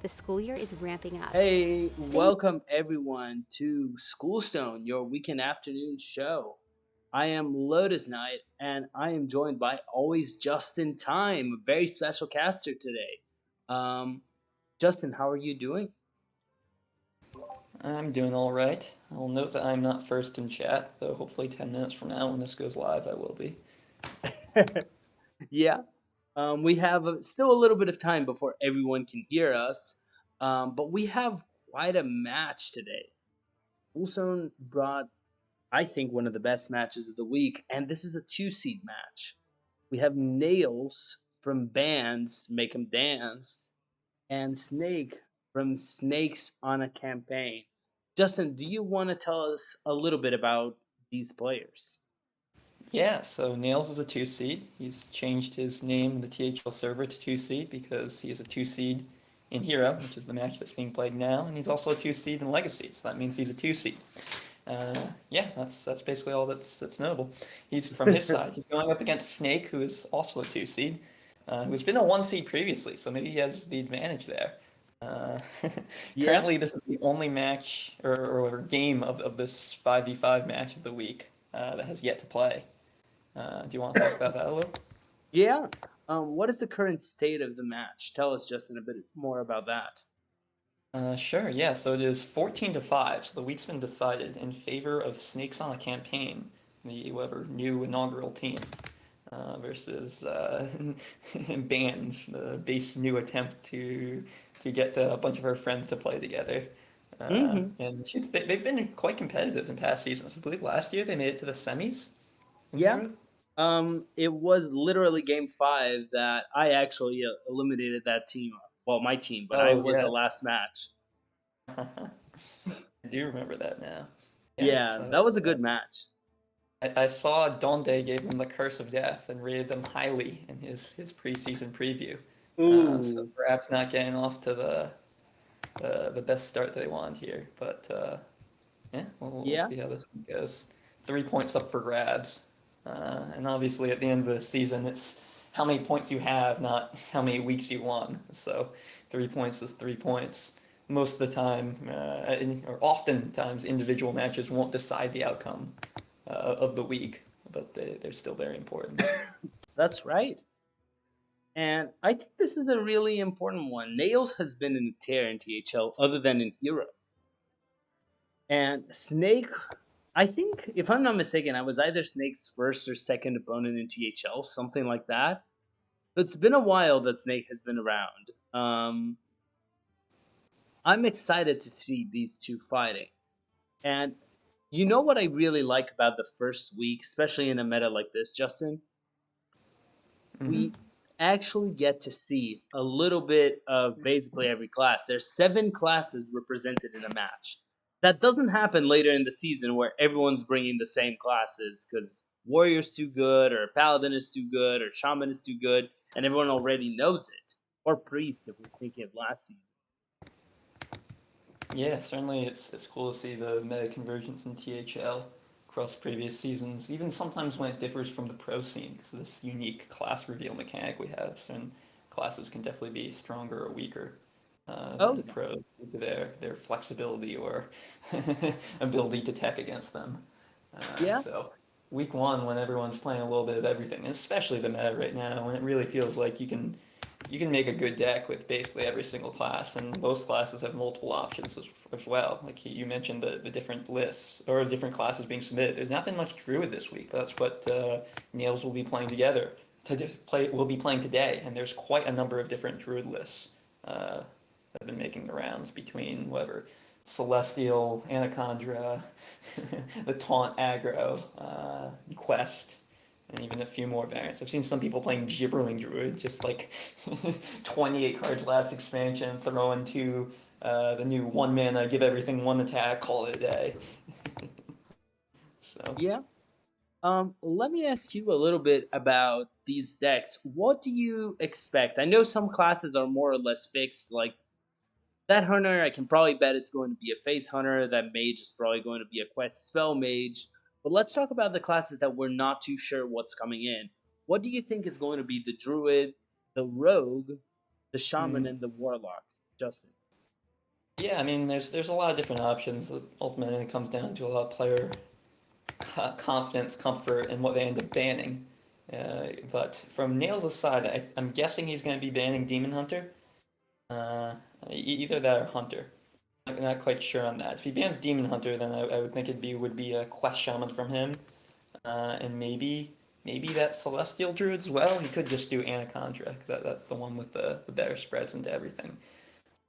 The school year is ramping up. Hey, Staying welcome everyone to Schoolstone, your weekend afternoon show. I am Lotus Knight, and I am joined by always just in time, a very special caster today. Um, Justin, how are you doing? I'm doing all right. I'll note that I'm not first in chat, though hopefully 10 minutes from now when this goes live, I will be. Yeah, we have still a little bit of time before everyone can hear us, but we have quite a match today. Schoolstone brought, I think, one of the best matches of the week, and this is a two-seed match. We have Nails from Bands Make 'em Dance and Snake from Snakes on a Campaign. Justin, do you want to tell us a little bit about these players? Yeah, so Nails is a 2 seed. He's changed his name in the THL server to 2 seed because he is a 2 seed in Hero, which is the match that's being played now, and he's also a 2 seed in Legacy, so that means he's a 2 seed. Yeah, that's basically all that's notable. He's from his side. He's going up against Snake, who is also a 2 seed, who's been a 1 seed previously, so maybe he has the advantage there. Uh, Yeah, Currently, this is the only match or game of this 5v5 match of the week that has yet to play. Do you want to talk about that a little? yeah. What is the current state of the match? Tell us, Justin, a bit more about that. Sure, yeah. So it is 14 to 5. So the week's been decided in favor of Snakes on a Campaign, the whoever new inaugural team, versus Bands, the base new attempt to get a bunch of our friends to play together. Hmm. They've been quite competitive in past seasons. I believe last year they made it to the semis in Yeah. Europe. It was literally game five that I actually eliminated that team. Well, my team, but I Oh was the yes, last match. I do remember that now. Yeah, Yeah, so that was a good match. I saw Donde gave them the Curse of Death and rated them highly in his preseason preview. So Ooh. perhaps not getting off to the best start that they wanted here, but yeah, we'll Yeah. see how this one goes. 3 points up for grabs, and obviously at the end of the season, it's how many points you have, not how many weeks you won. So 3 points is 3 points. Most of the time, or oftentimes, individual matches won't decide the outcome of the week, but they're still very important. That's right. And I think this is a really important one. Nails has been in a tear in THL other than in Hero. And Snake, I think, if I'm not mistaken, I was either Snake's first or second opponent in THL, something like that. So it's been a while that Snake has been around. I'm excited to see these two fighting. And you know what I really like about the first week, especially in a meta like this, Justin? We Hmm. actually get to see a little bit of basically every class. There's 7 classes represented in a match. That doesn't happen later in the season where everyone's bringing the same classes because warrior's too good, or paladin is too good, or shaman is too good, and everyone already knows it. Or priest, if we're thinking of last season. Yeah, certainly it's cool to see the meta convergence in THL across previous seasons, even sometimes when it differs from the pro scene, because of this unique class reveal mechanic we have. Certain classes can definitely be stronger or weaker Oh than yeah, pros due to their flexibility or ability to tech against them. yeah, So week one, when everyone's playing a little bit of everything, and especially the meta right now, when it really feels like you can make a good deck with basically every single class, and most classes have multiple options as well. Like you mentioned, the different lists or different classes being submitted. There's not been much Druid this week, but that's what Nails will be playing together. Will be playing today, and there's quite a number of different Druid lists that have been making the rounds between whatever Celestial, Anacondra, the Taunt aggro, Quest, and even a few more variants. I've seen some people playing Gibbering Druid, just like 28 cards last expansion, throw into the new 1 mana, give everything 1 attack, call it a day. So, yeah. Let me ask you a little bit about these decks. What do you expect? I know some classes are more or less fixed, like that hunter, I can probably bet it's going to be a face hunter. That mage is probably going to be a quest spell mage. But let's talk about the classes that we're not too sure what's coming in. What do you think is going to be the druid, the rogue, the shaman, mm, and the warlock? Justin? Yeah, I mean, there's a lot of different options. Ultimately, it comes down to a lot of player confidence, comfort, and what they end up banning. But from Nails' side, I'm guessing he's going to be banning Demon Hunter. Uh, Either that or Hunter. I'm not quite sure on that. If he bans Demon Hunter, then I would think would be a Quest Shaman from him, and maybe that Celestial Druid as well. He could just do Anaconda, 'cause that's the one with the better spreads into everything.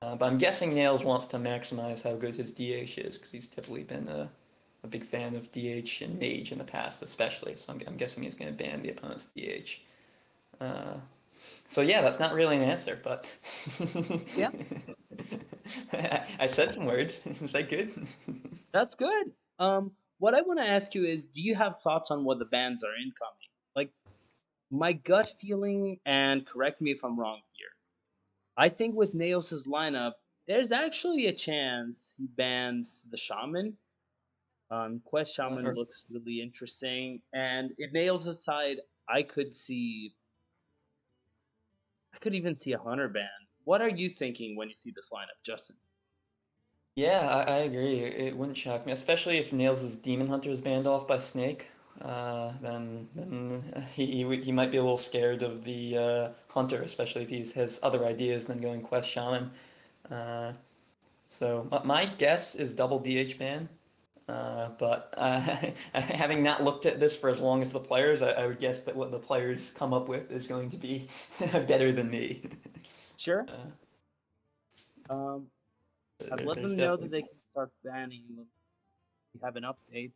But I'm guessing Nails wants to maximize how good his DH is, because he's typically been a big fan of DH and Mage in the past, especially. So I'm guessing he's going to ban the opponent's DH. So yeah, that's not really an answer, but Yeah, I said some words. Is that good? that's good. What I want to ask you is, do you have thoughts on what the bans are incoming? Like my gut feeling, and correct me if I'm wrong here. I think with Nails' lineup, there's actually a chance he bans the Shaman. Quest Shaman Or looks really interesting, and if Nails' side, I could see, I could even see a Hunter ban. What are you thinking when you see this lineup, Justin? Yeah, I agree. It wouldn't shock me, especially if Nails' Demon Hunter is banned off by Snake. Then he might be a little scared of the Hunter, especially if he has other ideas than going Quest Shaman. Uh, so my guess is double DH ban. But having not looked at this for as long as the players, I would guess that what the players come up with is going to be better than me. Sure. Uh, Um, I've let there's them know that definitely they can start banning when we have an update.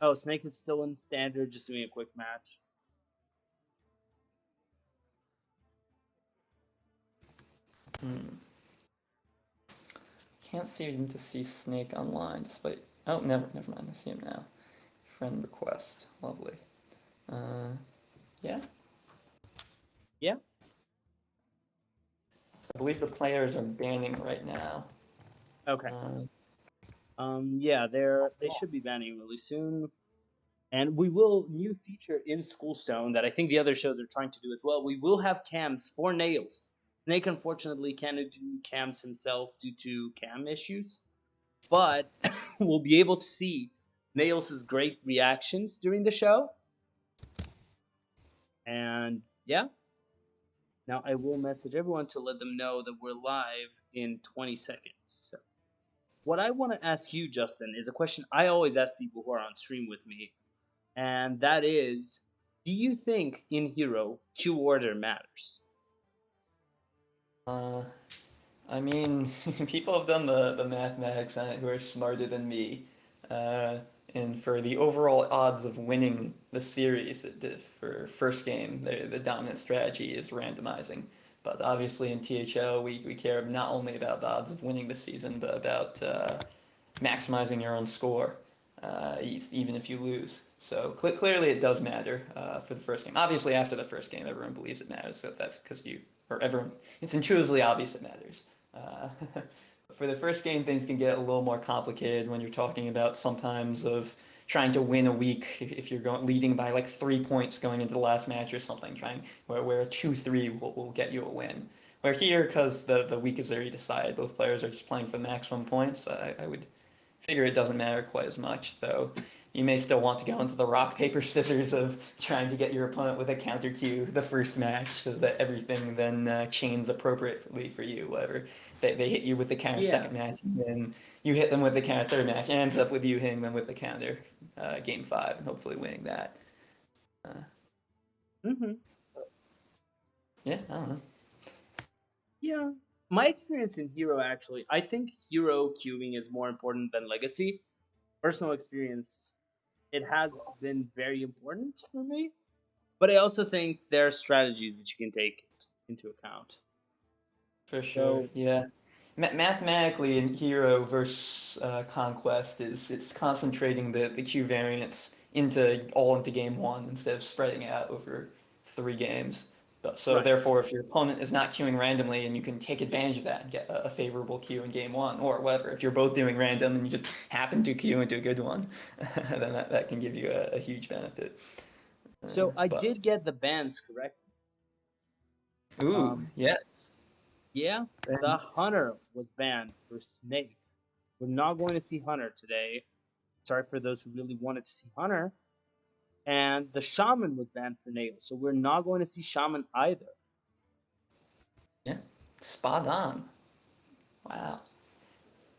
Oh, Snake is still in standard, just doing a quick match. can't seem to see Snake online despite. Oh, never mind. I see him now. Friend request, lovely. Uh, yeah, Yeah. I believe the players are banning right now. Okay. Uh, Yeah, they should be banning really soon. And we will new feature in Schoolstone that I think the other shows are trying to do as well. We will have cams for Nails. Snake unfortunately cannot do cams himself due to cam issues, but we'll be able to see Nails' great reactions during the show. And yeah, now I will message everyone to let them know that we're live in 20 seconds. So what I want to ask you, Justin, is a question I always ask people who are on stream with me, and that is, do you think in Hero Q order matters? uh, I mean, people have done the mathematics on it who are smarter than me. Uh, and for the overall odds of winning the series for first game, the dominant strategy is randomizing. But obviously in THL, we care not only about the odds of winning the season, but about maximizing your own score, even if you lose. So clearly it does matter for the first game. Obviously, after the first game, everyone believes it matters. So that's because or everyone, it's intuitively obvious it matters. For the first game, things can get a little more complicated when you're talking about sometimes of trying to win a week if you're leading by like 3 points going into the last match or something, trying where a 2-3 will get you a win. Where here, because the week is already decided, both players are just playing for maximum points. I would figure it doesn't matter quite as much, though you may still want to go into the rock, paper, scissors of trying to get your opponent with a counter cue the first match so that everything then chains appropriately for you. Whatever. They hit you with the counter Yeah. second match, and then you hit them with the counter third match, and it ends up with you hitting them with the counter game five, and hopefully winning that. Uh, Hmm. yeah, I don't know. Yeah. My experience in Hero, actually, I think Hero queuing is more important than Legacy. Personal experience, it has been very important for me. But I also think there are strategies that you can take into account. For sure, So, yeah. Mathematically, in Hero versus Conquest is it's concentrating the Q variance into game one instead of spreading it out over 3 games. So right. therefore, if your opponent is not queuing randomly and you can take advantage of that and get a favorable queue in game one, or whatever, if you're both doing random and you just happen to queue into a good one, then that can give you a huge benefit. So I But did get the bans correct. ooh, Um, yes, Yeah, And the Hunter was banned for Snake. We're not going to see Hunter today. Sorry for those who really wanted to see Hunter. And the Shaman was banned for Nail, so we're not going to see Shaman either. yeah, spot on. Wow.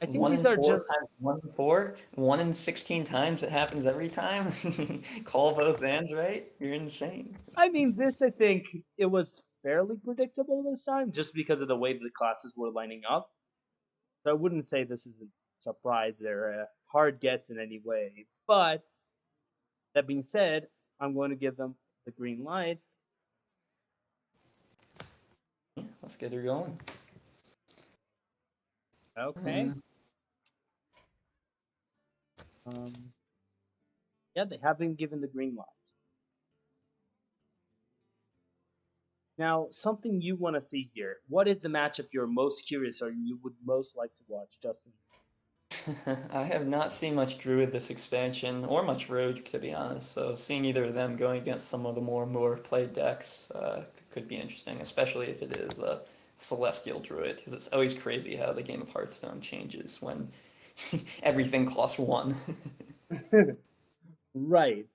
I think One these in are four just, times 1 in 4. 1 in 16 times it happens every time. Call both ends right. You're insane. I mean, this, I think it was fairly predictable this time just because of the way the classes were lining up. So I wouldn't say this is a surprise or a hard guess in any way. But that being said, I'm going to give them the green light. Yeah, let's get her going. Okay. Um, Um, yeah, they have been given the green light. Now, something you want to see here. What is the matchup you're most curious or you would most like to watch, Justin? I have not seen much Druid this expansion, or much Rogue, to be honest, so seeing either of them going against some of the more played decks could be interesting, especially if it is a Celestial Druid, because it's always crazy how the game of Hearthstone changes when everything costs 1. Right.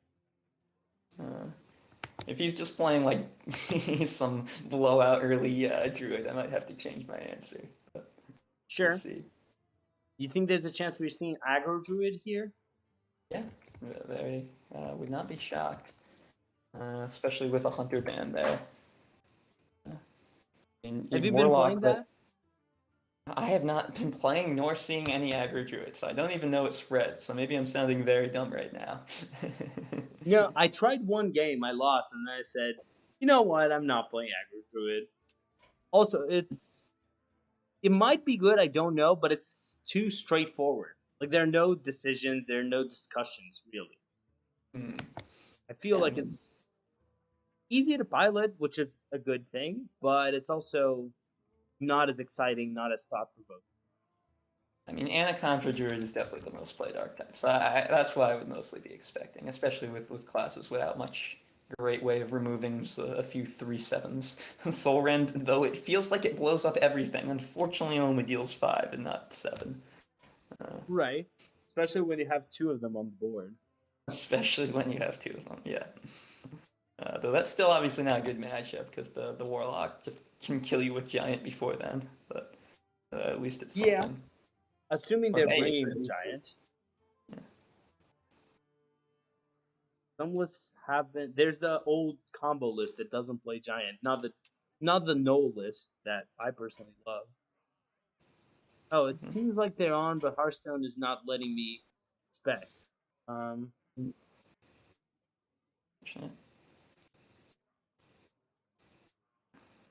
uh, if he's just playing like some blowout early Druid, I might have to change my answer. We'll Sure. see. You think there's a chance we're seeing aggro druid here? Yeah, very would not be shocked, especially with a Hunter ban there. Have In you been Warlock, playing but that? I have not been playing nor seeing any aggro druid, so I don't even know it's spread. So maybe I'm sounding very dumb right now. No, I tried one game, I lost, and then I said, you know what? I'm not playing aggro druid. Also, it might be good, I don't know, but it's too straightforward. Like there are no decisions, there are no discussions really. Hmm. I feel Yeah, like it's easy to pilot, which is a good thing, but it's also not as exciting, not as thought provoking. I mean, Anaconda druid is definitely the most played archetype, so that's what I would mostly be expecting, especially with classes without much great way of removing a few 3/7s. Soul Rend, though it feels like it blows up everything, unfortunately only deals 5 and not 7. Uh, Right. Especially when you have two of them on the board. Especially when you have 2 of them, yeah. Though that's still obviously not a good matchup because the Warlock just can kill you with Giant before then, but at least it's Yeah. something. Assuming Or they're hey, bringing the giant. Some lists have been. There's the old combo list that doesn't play giant, not the no list that I personally love. Oh, it seems like they're on, but Hearthstone is not letting me spec. Um,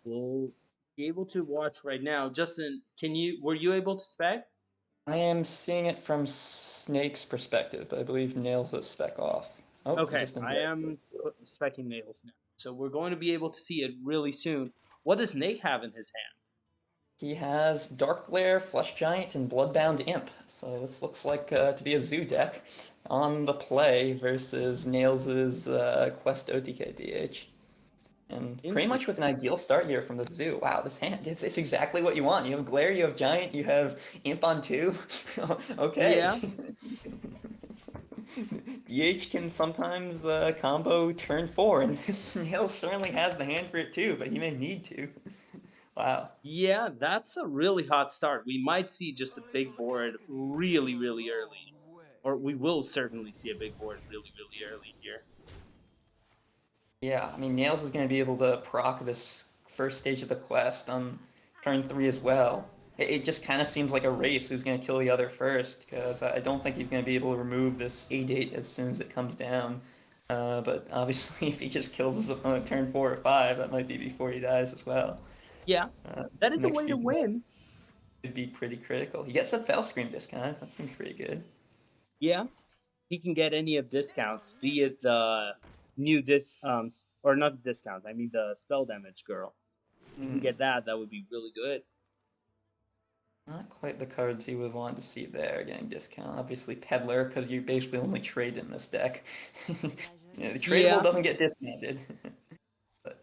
we'll be able to watch right now. Justin, were you able to spec? I am seeing it from Snake's perspective, but I believe Nails it spec off. Oh, he Okay, just I invited. am specking nails now, so we're going to be able to see it really soon. What does Nate have in his hand? He has Dark Glare, Flesh Giant, and Bloodbound Imp. So this looks like to be a zoo deck on the play versus Nails' Quest OTK DH. And pretty much with an Interesting. ideal start here from the zoo. Wow, this hand, it's exactly what you want. You have Glare, you have Giant, you have Imp on 2. Okay. Yeah, DH can sometimes combo turn 4, and this Snail certainly has the hand for it too, but he may need to. Wow. yeah, that's a really hot start. We might see just a big board really, really early, or we will certainly see a big board really, really early here. Yeah, I mean, Nails is going to be able to proc this first stage of the quest on turn 3 as well. It just kind of seems like a race who's going to kill the other first, because I don't think he's going to be able to remove this A-date as soon as it comes down. But obviously, if he just kills his opponent turn 4 or 5, that might be before he dies as well. Yeah, Uh, that is a Next way to few win. could be pretty critical. He gets a Fell Scream discount, that seems pretty good. Yeah, he can get any of discounts, be it the new or not discounts. I mean the spell damage girl. He can Hmm. get that. That would be really good. Not quite the cards you would want to see there getting discount. Obviously, Peddler, because you basically only trade in this deck. The tradable Yeah, doesn't get discounted. But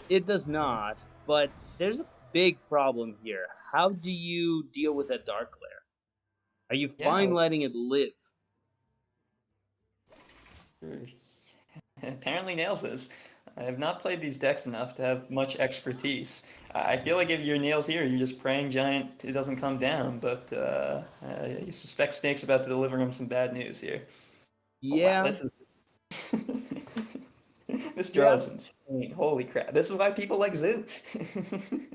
it does not, but there's a big problem here. How do you deal with a dark lair? Are you Yeah, fine letting it live? apparently nails this. I have not played these decks enough to have much expertise. I feel like if your nails here, you're just praying giant it doesn't come down, but you suspect Snake's about to deliver him some bad news here. Oh wow, Yeah, this is this draw yeah, is insane. Holy crap! This is why people like Zoo.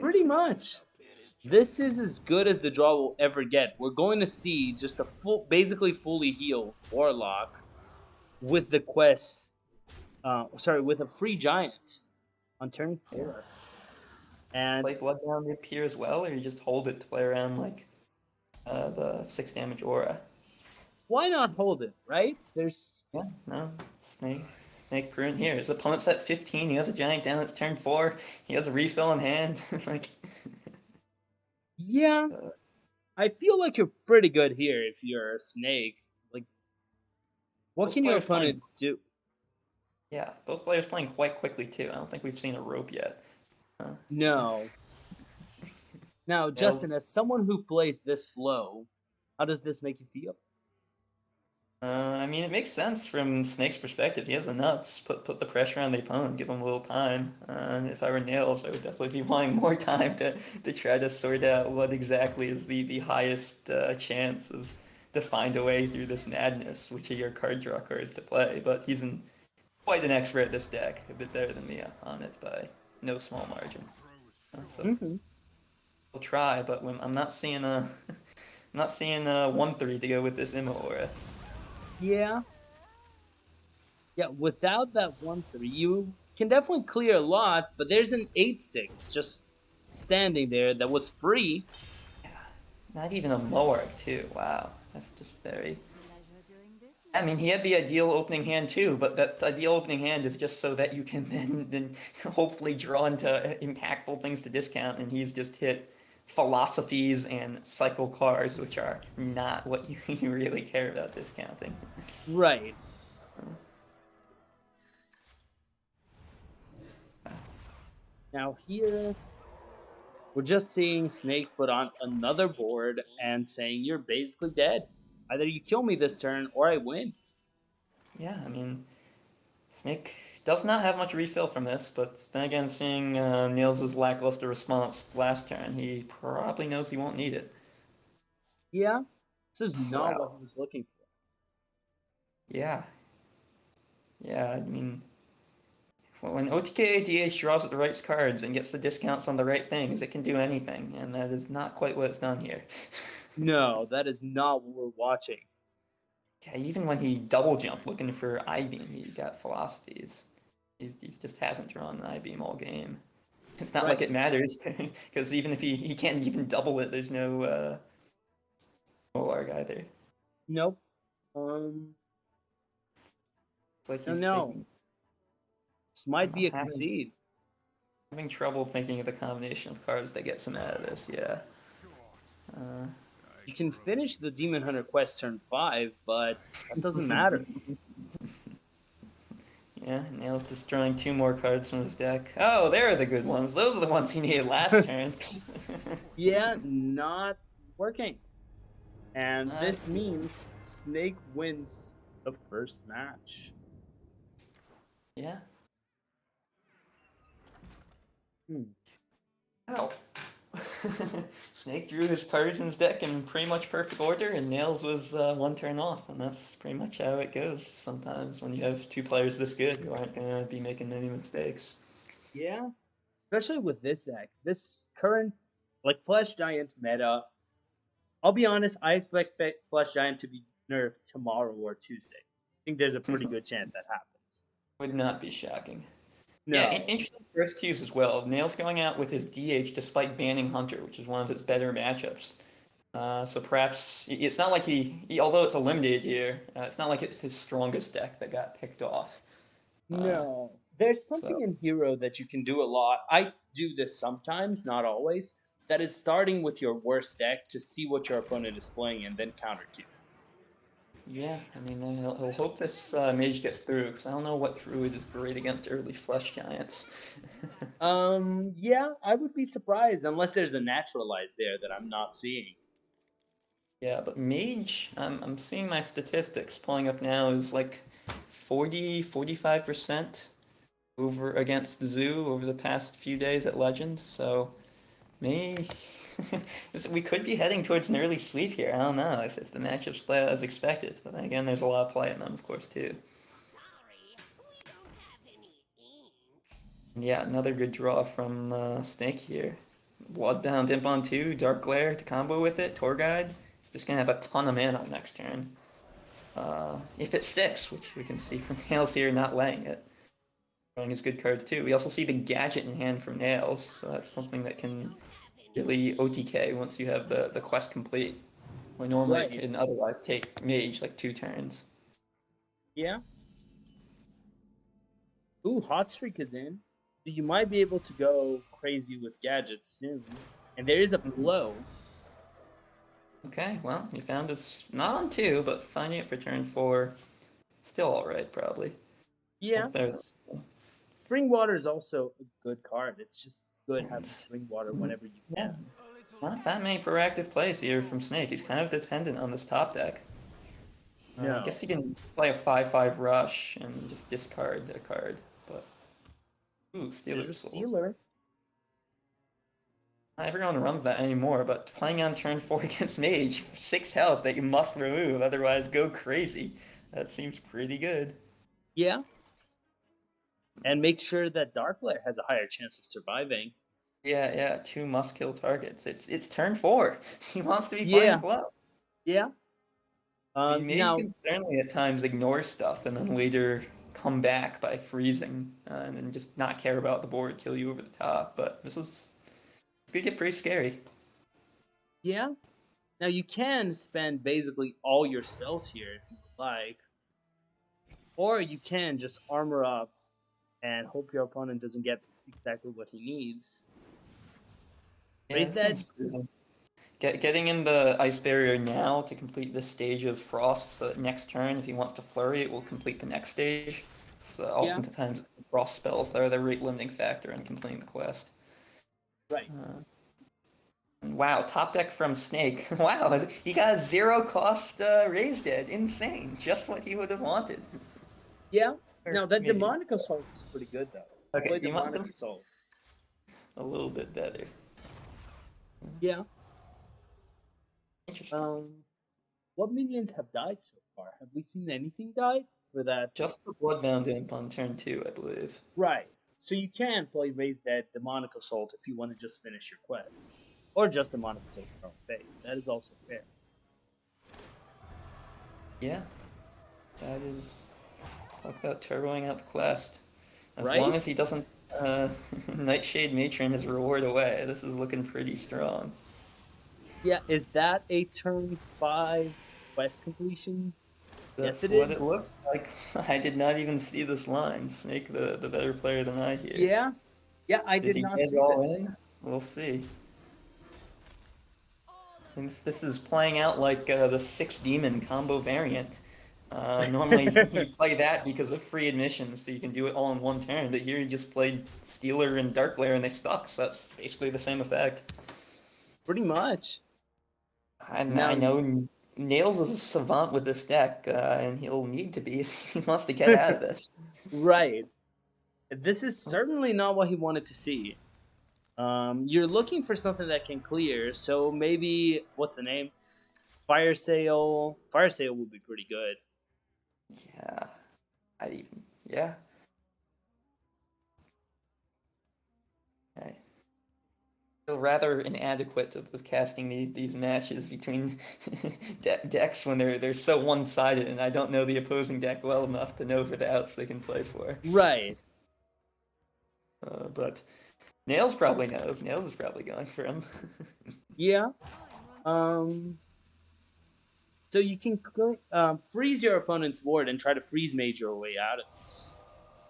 pretty much. This is as good as the draw will ever get. We're going to see just a basically fully healed Warlock with the quest. Sorry, with a free giant on turn Yeah. 4, and Play Bloodbound mid peer as well, or you just hold it to play around like the 6 damage aura. why not hold it? Right? There's Yeah, no, Snake prudent here. His opponent's at 15. He has a giant down. It's turn 4. He has a refill in hand. like, yeah. uh, I feel like you're pretty good here if you're a snake. Like, what both can your players playing. opponent do? Yeah, both players playing quite quickly too. I don't think we've seen a rope yet. Uh, No. Now, Nails. Justin, as someone who plays this slow, how does this make you feel? I mean, it makes sense from Snake's perspective. He has the nuts. Put the pressure on the opponent. Give him a little time. If I were Nails, I would definitely be wanting more time to try to sort out what exactly is the highest chance of to find a way through this madness, which are your card draw cards to play. But he's quite an expert at this deck, a bit better than me on it by no small margin. So Hmm. we'll try, but I'm not seeing a I'm not seeing a 1-3 to go with this Immo aura. Yeah. Yeah, without that 1/3, you can definitely clear a lot, but there's an 8/6 just standing there that was free. Not even a Moarg too. Wow, that's just very. I mean, he had the ideal opening hand too, but that ideal opening hand is just so that you can then hopefully draw into impactful things to discount, and he's just hit philosophies and cycle cards, which are not what you really care about discounting. Right. Now here, we're just seeing Snake put on another board and saying you're basically dead. Either you kill me this turn or I win. Yeah, I mean, Snake does not have much refill from this, but then again, seeing Niels' lackluster response last turn, he probably knows he won't need it. Yeah, this is not what Wow. he was looking for. Yeah. Yeah, I mean, when OTK DH draws at the right cards and gets the discounts on the right things, it can do anything, and that is not quite what it's done here. No, that is not what we're watching. Yeah, even when he double jumped looking for I-beam, he got philosophies. He just hasn't drawn an I-beam all game. It's not like Right. it matters, because even if he can't even double it, there's no ORG either. Nope. It's like No, he's no. taking. This might I'm be a having concede. having trouble thinking of the combination of cards that gets him out of this. Yeah. Uh, You can finish the Demon Hunter quest turn 5, but that doesn't matter. yeah, Nail's destroying 2 more cards from his deck. Oh, there are the good ones. Those are the ones he needed last turn. Yeah, not working. And uh, this means Snake wins the first match. yeah. Hmm. Ow. Snake drew his cards in his deck in pretty much perfect order, and Nails was 1 turn off, and that's pretty much how it goes sometimes when you have 2 players this good who aren't going to be making any mistakes. Yeah. Especially with this deck. This current, like, Flesh Giant meta. I'll be honest, I expect Flesh Giant to be nerfed tomorrow or Tuesday. I think there's a pretty good chance that happens. Would not be shocking. Yeah, No. interesting first cues as well. Nails going out with his DH despite banning Hunter, which is one of his better matchups. So perhaps it's not like although it's a limited here, it's not like it's his strongest deck that got picked off. Uh, No. There's so something in Hero that you can do a lot. I do this sometimes, not always. That is starting with your worst deck to see what your opponent is playing and then counter to. Yeah, I mean, he'll hope this mage gets through, because I don't know what druid is great against early flesh giants. Yeah, I would be surprised unless there's a naturalize there that I'm not seeing. Yeah, but mage, I'm seeing my statistics pulling up now is like 45% over against Zoo over the past few days at Legend, so maybe we could be heading towards an early sweep here. I don't know if the matchups play out as expected, but then again, there's a lot of play in them, of course, too. Yeah, another good draw from Snake here. Bloodbound Imp on 2, Dark Glare to combo with it, Tour Guide. Just gonna have a ton of mana next turn. If it sticks, which we can see from Nails here not laying it. Drawing his good cards too. We also see the Gadget in hand from Nails, so that's something that can really OTK once you have the quest complete. Where normally it Right. can otherwise take Mage like 2 turns. Yeah. Ooh, Hot Streak is in. So you might be able to go crazy with gadgets soon. And there is a flow. Okay, well, you found us not on 2, but finding it for turn 4. Still alright, probably. Yeah. Hope there's Spring Water is also a good card. It's just good having Spring Water whenever you yeah, can. not that many proactive plays here from Snake. He's kind of dependent on this top deck. I No. guess he can play a 5/5 rush and just discard a card, but ooh, There's Stealer a Souls. Stealer. Not everyone runs that anymore, but playing on turn 4 against Mage, 6 health that you must remove, otherwise go crazy. That seems pretty good. Yeah. And make sure that Dark Lair has a higher chance of surviving. Yeah, yeah, 2 must kill targets. It's turn 4. He wants to be playing Yeah. flow. Yeah. I mean, Mage Now, can certainly at times ignore stuff and then later come back by freezing and then just not care about the board, kill you over the top. But this could get pretty scary. yeah. Now you can spend basically all your spells here if you would like. Or you can just armor up and hope your opponent doesn't get exactly what he needs. Yeah, Raise it that. seems prudent. Getting in the Ice Barrier now to complete this stage of Frost, so that next turn, if he wants to flurry, it will complete the next stage. So Yeah. oftentimes it's the Frost spells that are the rate limiting factor in completing the quest. Right. Uh, wow, top deck from Snake. Wow, he got a zero cost raise dead. Insane. Just what he would have wanted. Yeah. Or Now that maybe. demonic assault is pretty good though. Okay, Play you want demonic them assault. a little bit better. Yeah. Interesting. Um. What minions have died so far? Have we seen anything die for that? Just the Bloodbound Imp on turn 2, I believe. Right. So you can play raise that demonic assault if you want to just finish your quest, or just demonic assault your own face. That is also fair. Yeah, that is. Talk about turboing out the quest. As long Right. as he doesn't uh, Nightshade Matron his reward away, this is looking pretty strong. Yeah. Is that a turn 5 quest completion? Yes, That's it what it is. looks like. I did not even see this line. Snake the better player than I here. Yeah. Yeah. I Did did he not get it see all this. in? We'll see. Since this is playing out like the 6 demon combo variant. Normally you play that because of free admission, so you can do it all in one turn. But here you just played Stealer and Dark Lair and they stuck, so that's basically the same effect. Pretty much. I Now, know Nails is a savant with this deck, and he'll need to be if he wants to get out of this. right. This is certainly not what he wanted to see. You're looking for something that can clear, so maybe what's the name? Fire sale. Fire sale would be pretty good. Yeah, I even yeah. I feel rather inadequate with casting these matches between decks when they're so one sided, and I don't know the opposing deck well enough to know for the outs they can play for. Right. But Nails probably knows. Nails is probably going for him. Yeah. Um. So you can freeze your opponent's ward and try to freeze mage your way out of this.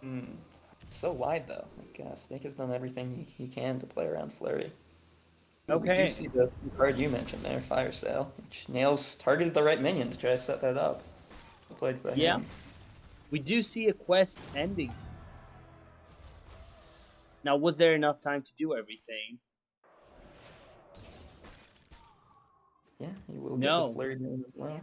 Hmm. So wide though. Like, Snake has done everything he can to play around Flurry. Ooh, we do Okay. see the card you mentioned there, Fire Sale, which Nails targeted the right minion to try to set that up. played by Yeah, him. we do see a quest ending. Now, was there enough time to do everything? Yeah, he will get the No, flurry down as well.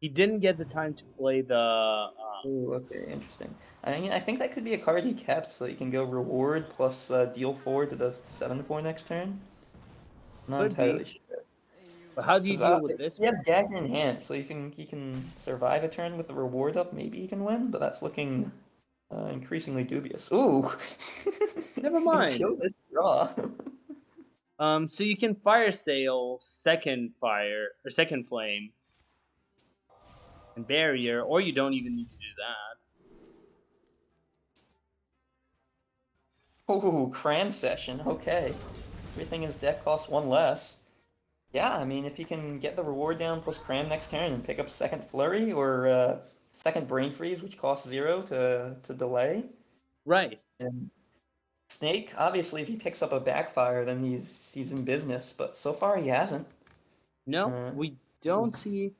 he didn't get the time to play the. Ooh, okay, interesting. I mean, I think that could be a card he kept, so you can go reward plus deal 4 to the 7/4 next turn. Not Could be, entirely sure. but how do you Because deal with this he has one? Dagger in hand, so he can survive a turn with the reward up. Maybe he can win, but that's looking increasingly dubious. Ooh, Never he mind. killed this draw. So you can fire sale second fire or second flame and barrier, or you don't even need to do that. Ooh, cram session. Okay, everything in his deck costs one less. Yeah, I mean, if you can get the reward down plus cram next turn and pick up second flurry or second brain freeze, which costs 0 to delay. Right. And Snake, obviously, if he picks up a backfire, then he's in business. But so far, he hasn't. No, Uh, we this don't is see.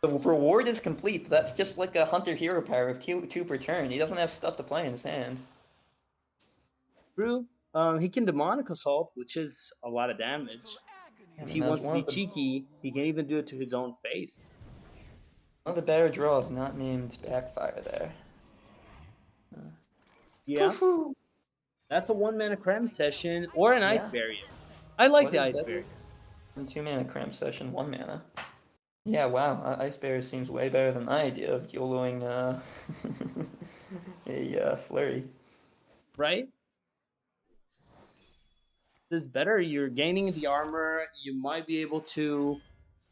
the reward is complete. That's just like a hunter hero power of two per turn. He doesn't have stuff to play in his hand. True. He can demonic assault, which is a lot of damage. If And he that was wants to one be of the cheeky, he can even do it to his own face. better draws, not named backfire there. Yeah, Woohoo! that's a 1 mana cram session or an ice Yeah. barrier. I like What the is ice better barrier. than 2 mana cram session, 1 mana? Yeah, wow. Ice Barrier seems way better than my idea of YOLOing a flurry. Right? This is better. You're gaining the armor. You might be able to.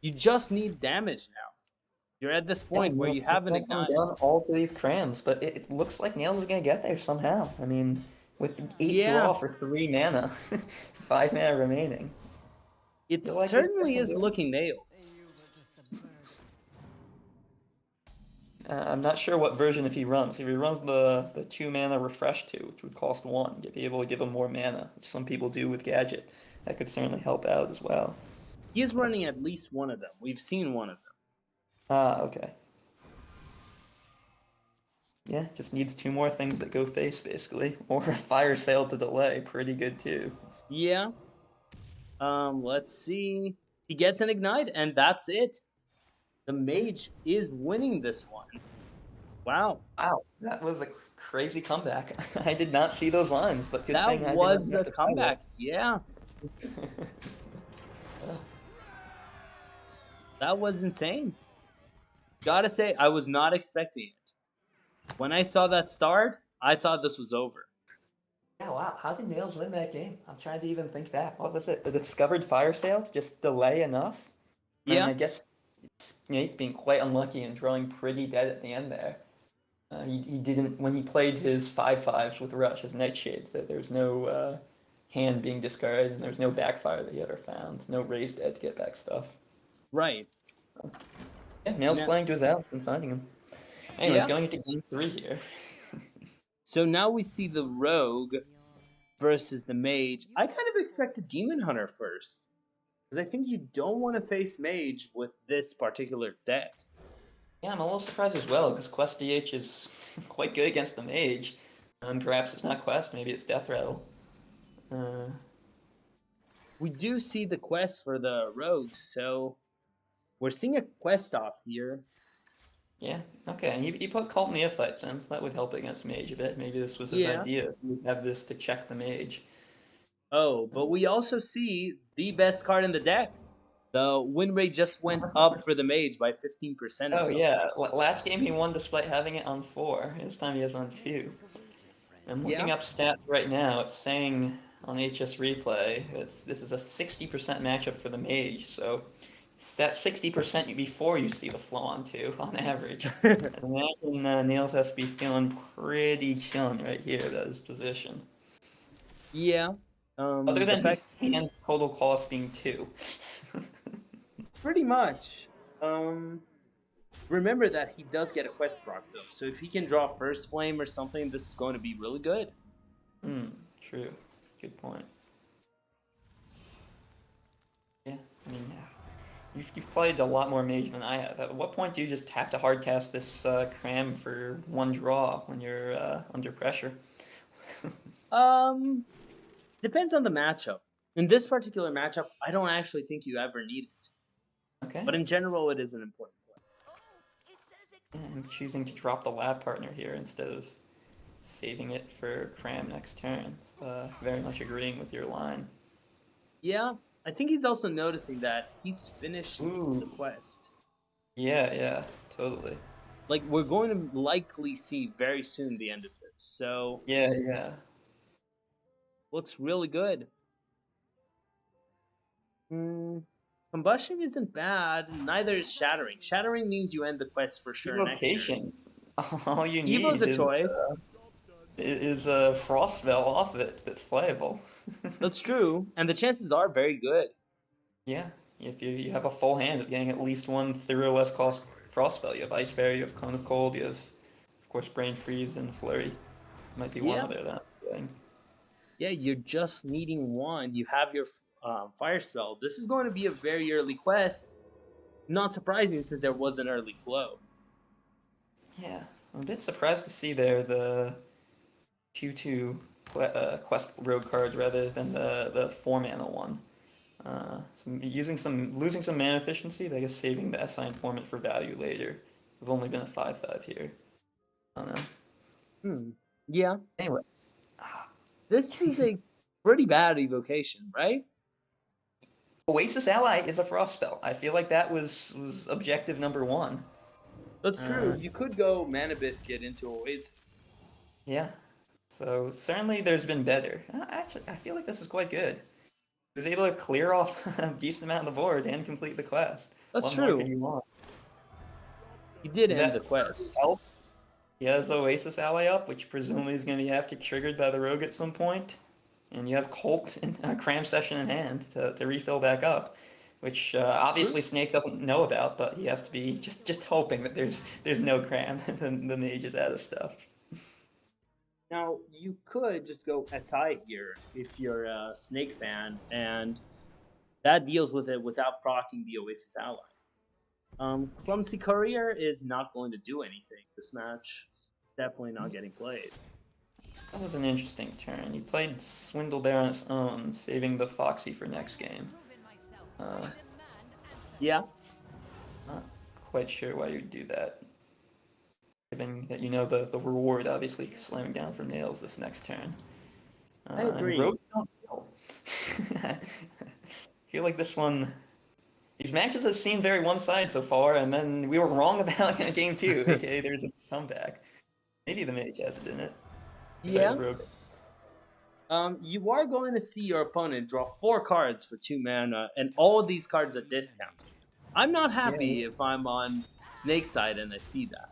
You just need damage now. You're at this Yeah, point where you Nails have an gonna come ignite. down all to these crams, but it looks like Nails is gonna get there somehow. I mean, with 8 Yeah, draw for 3 mana, 5 mana remaining. it Feel like this certainly second is build? looking nails. I'm not sure what version if he runs. If he runs the 2 mana refresh 2, which would cost 1, you'd be able to give him more mana, which some people do with Gadget. That could certainly help out as well. He is running at least one of them. We've seen one of them. Ah, okay. Yeah, just needs 2 more things that go face, basically. Or a fire sale to delay, pretty good too. Yeah. Let's see. He gets an ignite, and that's it. The mage is winning this one. Wow. Wow, that was a crazy comeback. I did not see those lines, but good That thing I didn't was have the to follow. comeback. Yeah. That was insane. Gotta say, I was not expecting it. When I saw that start, I thought this was over. Yeah, wow. How did Nails win that game? I'm trying to even think back. What was it? The discovered fire sale? Just delay enough? And Yeah. I guess Snake being quite unlucky and drawing pretty dead at the end there. He didn't, when he played his 5/5s with Rush, his Nightshades, that there's no hand being discarded and there's no backfire that he ever found. No raised dead to get back stuff. Right. Yeah, Nails Now, playing to his out and finding him. Anyways, yeah. going into game 3 here. So now we see the rogue versus the mage. I kind of expect a demon hunter first. Because I think you don't want to face mage with this particular deck. Yeah, I'm a little surprised as well, because Quest DH is quite good against the mage. Perhaps it's not Quest, maybe it's Death Rattle. Uh, We do see the quest for the rogues, so we're seeing a quest off here. yeah, okay, and you put Cult Neophyte since that would help against mage a bit. Maybe this was his Yeah. idea. You have this to check the mage. Oh, but we also see the best card in the deck. The win rate just went up for the mage by 15% or Oh something. yeah, last game he won despite having it on 4. This time he has on 2. I'm Yeah. looking up stats right now. It's saying on HS Replay, this is a 60% matchup for the mage, so it's that 60% before you see the flow on 2, on average. Imagine Nails has to be feeling pretty chillin' right here about his position. Yeah. Other The than fact his hand's total cost being 2. pretty much. Remember that he does get a quest proc though. So if he can draw first flame or something, this is going to be really good. Hmm, true. Good point. Yeah, I mean, yeah. You've played a lot more mage than I have. At what point do you just have to hardcast this cram for one draw when you're under pressure? Um, Depends on the matchup. In this particular matchup, I don't actually think you ever need it, Okay. but in general, it is an important play. Yeah, I'm choosing to drop the lab partner here instead of saving it for cram next turn. Very much agreeing with your line. Yeah, I think he's also noticing that he's finished Ooh. the quest. Yeah, yeah, totally. Like we're going to likely see very soon the end of this. So Yeah, yeah. looks really good. Mm, Combustion isn't bad. Neither is shattering. Shattering means you end the quest for sure next turn. Evocation. All you Evo's need a choice. is a frost spell off it that's playable. That's true, and the chances are very good. Yeah, if you have a full hand of getting at least one 3 or less cost frost spell, you have Ice Barrier, you have Cone of Cold, you have, of course, Brain Freeze and Flurry. Might be one Yeah, other that I'm doing. yeah. You're just needing one. You have your fire spell. This is going to be a very early quest. Not surprising since there was an early flow. Yeah, I'm a bit surprised to see there the 2/2 quest rogue card rather than the 4 mana one. Losing some mana efficiency, I guess saving the SI informant for value later. We've only been a 5/5 here. I don't know. Hmm. Yeah, Anyway, this is a pretty bad evocation, right? Oasis Ally is a frost spell. I feel like that was objective number one. That's true. Uh, You could go Mana Biscuit into Oasis. yeah. So certainly there's been better. Actually, I feel like this is quite good. He was able to clear off a decent amount of the board and complete the quest. That's What more could true. you want? He did Is end that the quest. health? He has Oasis Ally up, which presumably is going to be after triggered by the rogue at some point. And you have Colt and Cram Session in hand to refill back up, which True. obviously Snake doesn't know about, but he has to be just hoping that there's no Cram. The mage is out of stuff. Now you could just go SI here if you're a Snake fan, and that deals with it without proccing the Oasis ally. Clumsy Courier is not going to do anything this match. It's definitely not getting played. That was an interesting turn. He played Swindle Bear on his own, saving the Foxy for next game. Uh, Yeah, Not quite sure why you'd do that, given that you know the reward obviously slamming down for nails this next turn. I And agree. Rogue don't heal. I feel like this one. These matches have seemed very one-sided so far, and then we were wrong about game two. Okay, there's a comeback. Maybe the mage has it in it. Sorry, the Yeah. rogue. You are going to see your opponent draw 4 cards for 2 mana, and all of these cards are discounted. I'm not Yeah, happy if I'm on Snake side and I see that.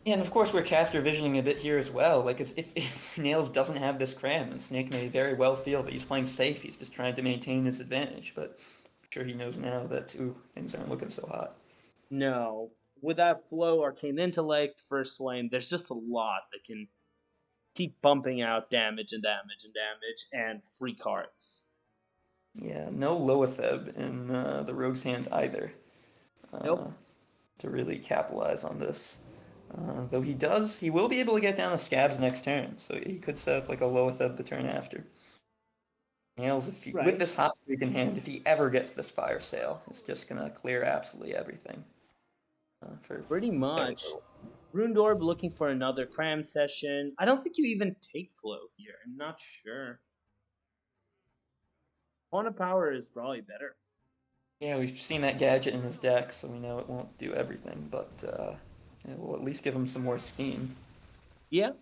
yeah, and of course we're caster visioning a bit here as well. Like, if Nails doesn't have this cram, then Snake may very well feel that he's playing safe. He's just trying to maintain his advantage, but I'm sure he knows now that things aren't looking so hot. No. With that flow, Arcane Intellect, First Flame, there's just a lot that can keep bumping out damage and damage and damage and free cards. Yeah, no Loatheb in the Rogue's hand either Nope. uh, to really capitalize on this. Though he will be able to get down to Scabs next turn, so he could set up like a Loatheb the turn after. Nails, with Right. this hot streak in hand, if he ever gets this fire sale, it's just gonna clear absolutely everything for Pretty very much. little. Runedorb looking for another cram session. I don't think you even take flow here. I'm not sure. Pawn of Power is probably better. Yeah, we've seen that gadget in his deck, so we know it won't do everything, but it will at least give him some more steam. Yeah.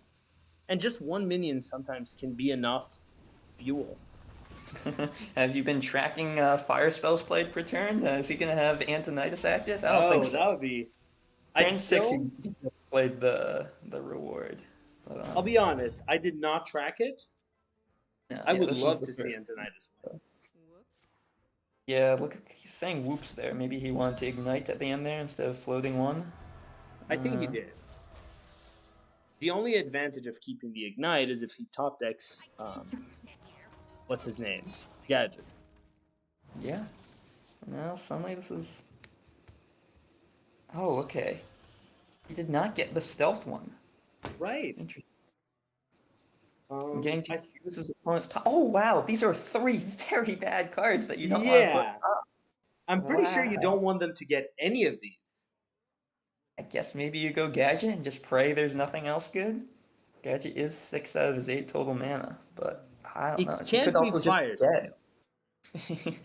And just one minion sometimes can be enough fuel. Have you been tracking fire spells played per turn? Is he going to have Antonitis active? I don't think Oh, so. that would be. I Turn 6, he don't. played the reward. But, I'll be honest. I did not track it. no, I yeah, would this was love the to see first. Antonitis win. Yeah, look, he's saying whoops there. Maybe he wanted to ignite at the end there instead of floating one. I think he Uh, did. The only advantage of keeping the ignite is if he top decks. What's his name? Gadget. yeah. No, suddenly this is Oh, okay. He did not get the stealth one. Right. Interesting. Getting to I use his opponent's top. Oh, wow. These are three very bad cards that you don't want to put Yeah. up. I'm pretty sure you Wow. don't want them to get any of these. I guess maybe you go Gadget and just pray there's nothing else good. Gadget is 6 out of his 8 total mana, but I don't know. It He could can't be also just fire be sale. dead.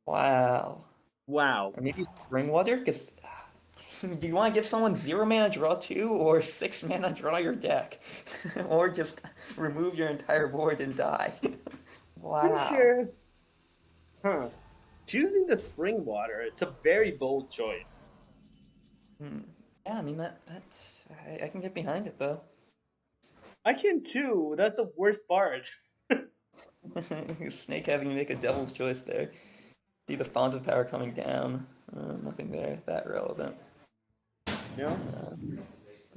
Wow. Wow. Or maybe Spring Water? Because do you want to give someone 0 mana draw 2 or 6 mana draw your deck? Or just remove your entire board and die? Pretty Wow. sure. Huh. Choosing the spring water, it's a very bold choice. Hmm. Yeah, I mean that's I can get behind it though. I can too. That's the worst part. Snake having to make a devil's choice there. See the font of power coming down. Nothing there that relevant. No?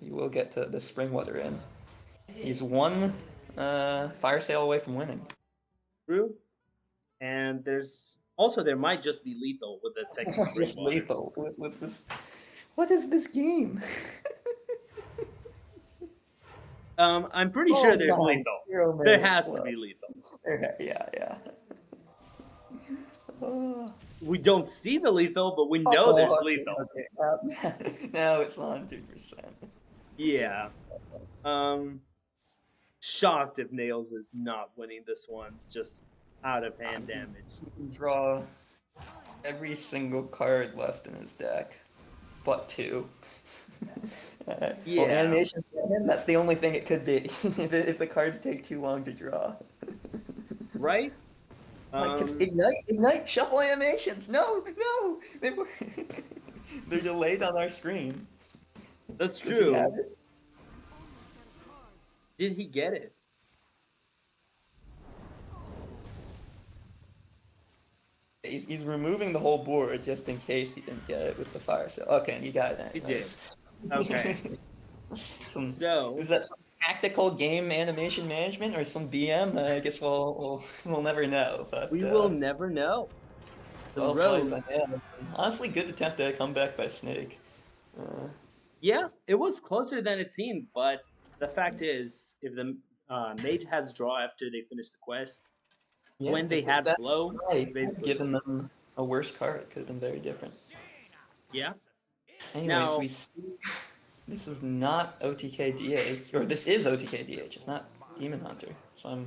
You will get to the spring water in. He's one fire sale away from winning. True. And there might just be lethal with that second spring Just water. lethal with this. What is this game? I'm pretty Oh sure there's my, lethal. 0 There mana has to flow. be lethal. Okay, yeah, yeah. Oh, We don't see the lethal, but we know there's oh okay, lethal. okay. Now it's 100%. Yeah. Um, Shocked if Nails is not winning this one, just out of I hand mean, damage. he can draw every single card left in his deck, but two. Well, Yeah. animation for him, that's the only thing it could be. If the cards take too long to draw. Right? Like, Um, ignite, shuffle animations! No, no! They're delayed on our screen. that's Does he have true. it? Did he get it? He's removing the whole board just in case he didn't get it with the fire sale. Okay, he got it He did. anyways. Okay. Some is So that some tactical game animation management or some BM? I guess we'll never know. But we will never know. The well played road. by man. Honestly, good attempt at a comeback by Snake. Uh, Yeah, it was closer than it seemed, but the fact is, if the mage has draw after they finish the quest, yeah, when they if had that flow, right it's basically given over. them a worse card, it could have been very different. Anyways, we Now, see this is not OTK or this is OTK it's not Demon Hunter. So I'm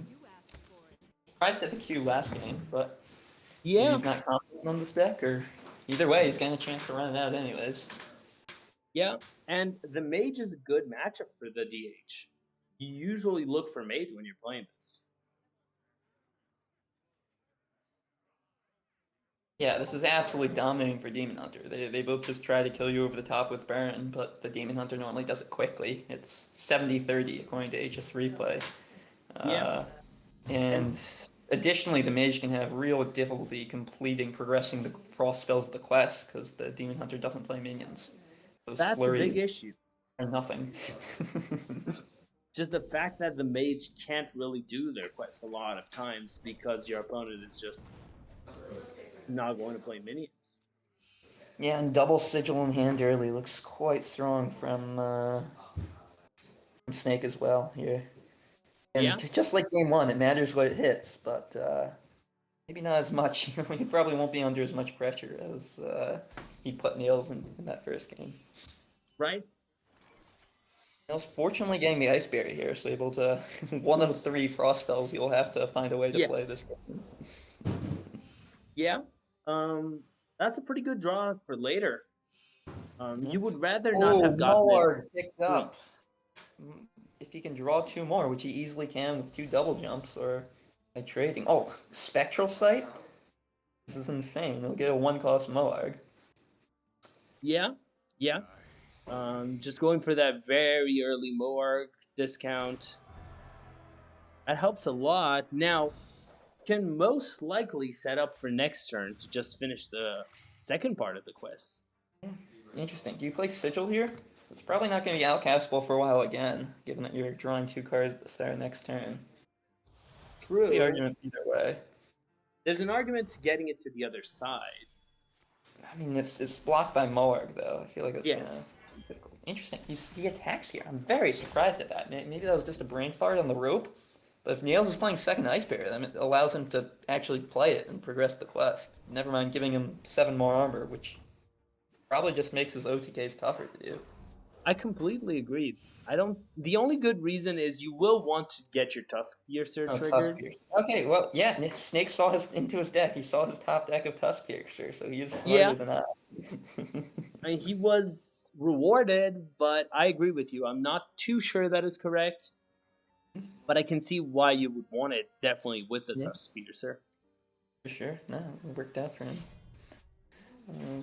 surprised at the Q last game, but maybe yeah, he's not confident on this deck, or either way, he's getting a chance to run it out anyways. yeah, and the mage is a good matchup for the DH. You usually look for mage when you're playing this. Yeah, this is absolutely dominating for Demon Hunter. They both just try to kill you over the top with Baron, but the Demon Hunter normally does it quickly. It's 70-30 according to HS Replay. Yeah, Uh, and and additionally, the mage can have real difficulty progressing the frost spells of the quest because the Demon Hunter doesn't play minions. Those that's a big flurries issue. are nothing. Just the fact that the mage can't really do their quest a lot of times because your opponent is just not going to play minions. Yeah, and double sigil in hand early looks quite strong from Snake as well here. And Yeah, just like game one, it matters what it hits, but maybe not as much. He probably won't be under as much pressure as he put Nails in that first game. right? Nails fortunately getting the Ice Berry here, so able to one of three frost spells. You'll have to find a way to play Yes. this game. Yeah. Um, that's a pretty good draw for later. Yeah. You would rather not Oh, have gotten it Mallard picked free. up. If he can draw two more, which he easily can with two double jumps or by trading. Oh, Spectral Sight? This is insane. He'll get a one cost Moarg. Yeah, yeah. Just going for that very early Moarg discount. That helps a lot. Now, can most likely set up for next turn to just finish the second part of the quest. Interesting. Do you play Sigil here? It's probably not going to be outcastable for a while again, given that you're drawing two cards at the start of next turn. The True. argument either way. There's an argument to getting it to the other side. I mean, it's blocked by Moarg though. I feel like that's gonna. Yes. Interesting. He attacks here. I'm very surprised at that. Maybe that was just a brain fart on the rope. But if Nails is playing second Ice Bear, then it allows him to actually play it and progress the quest. Never mind giving him 7 more armor, which probably just makes his OTKs tougher to do. I completely agree. I don't. The only good reason is you will want to get your Tusk Piercer Oh, Tusk triggered. Piercer. Okay, well, yeah, Snake saw into his deck. He saw his top deck of Tusk Piercer, so he is smarter Yeah, than I. I mean, he was rewarded, but I agree with you. I'm not too sure that is correct, but I can see why you would want it definitely with the Yeah, Tusk Piercer. for sure. No, it worked out for him. Uh,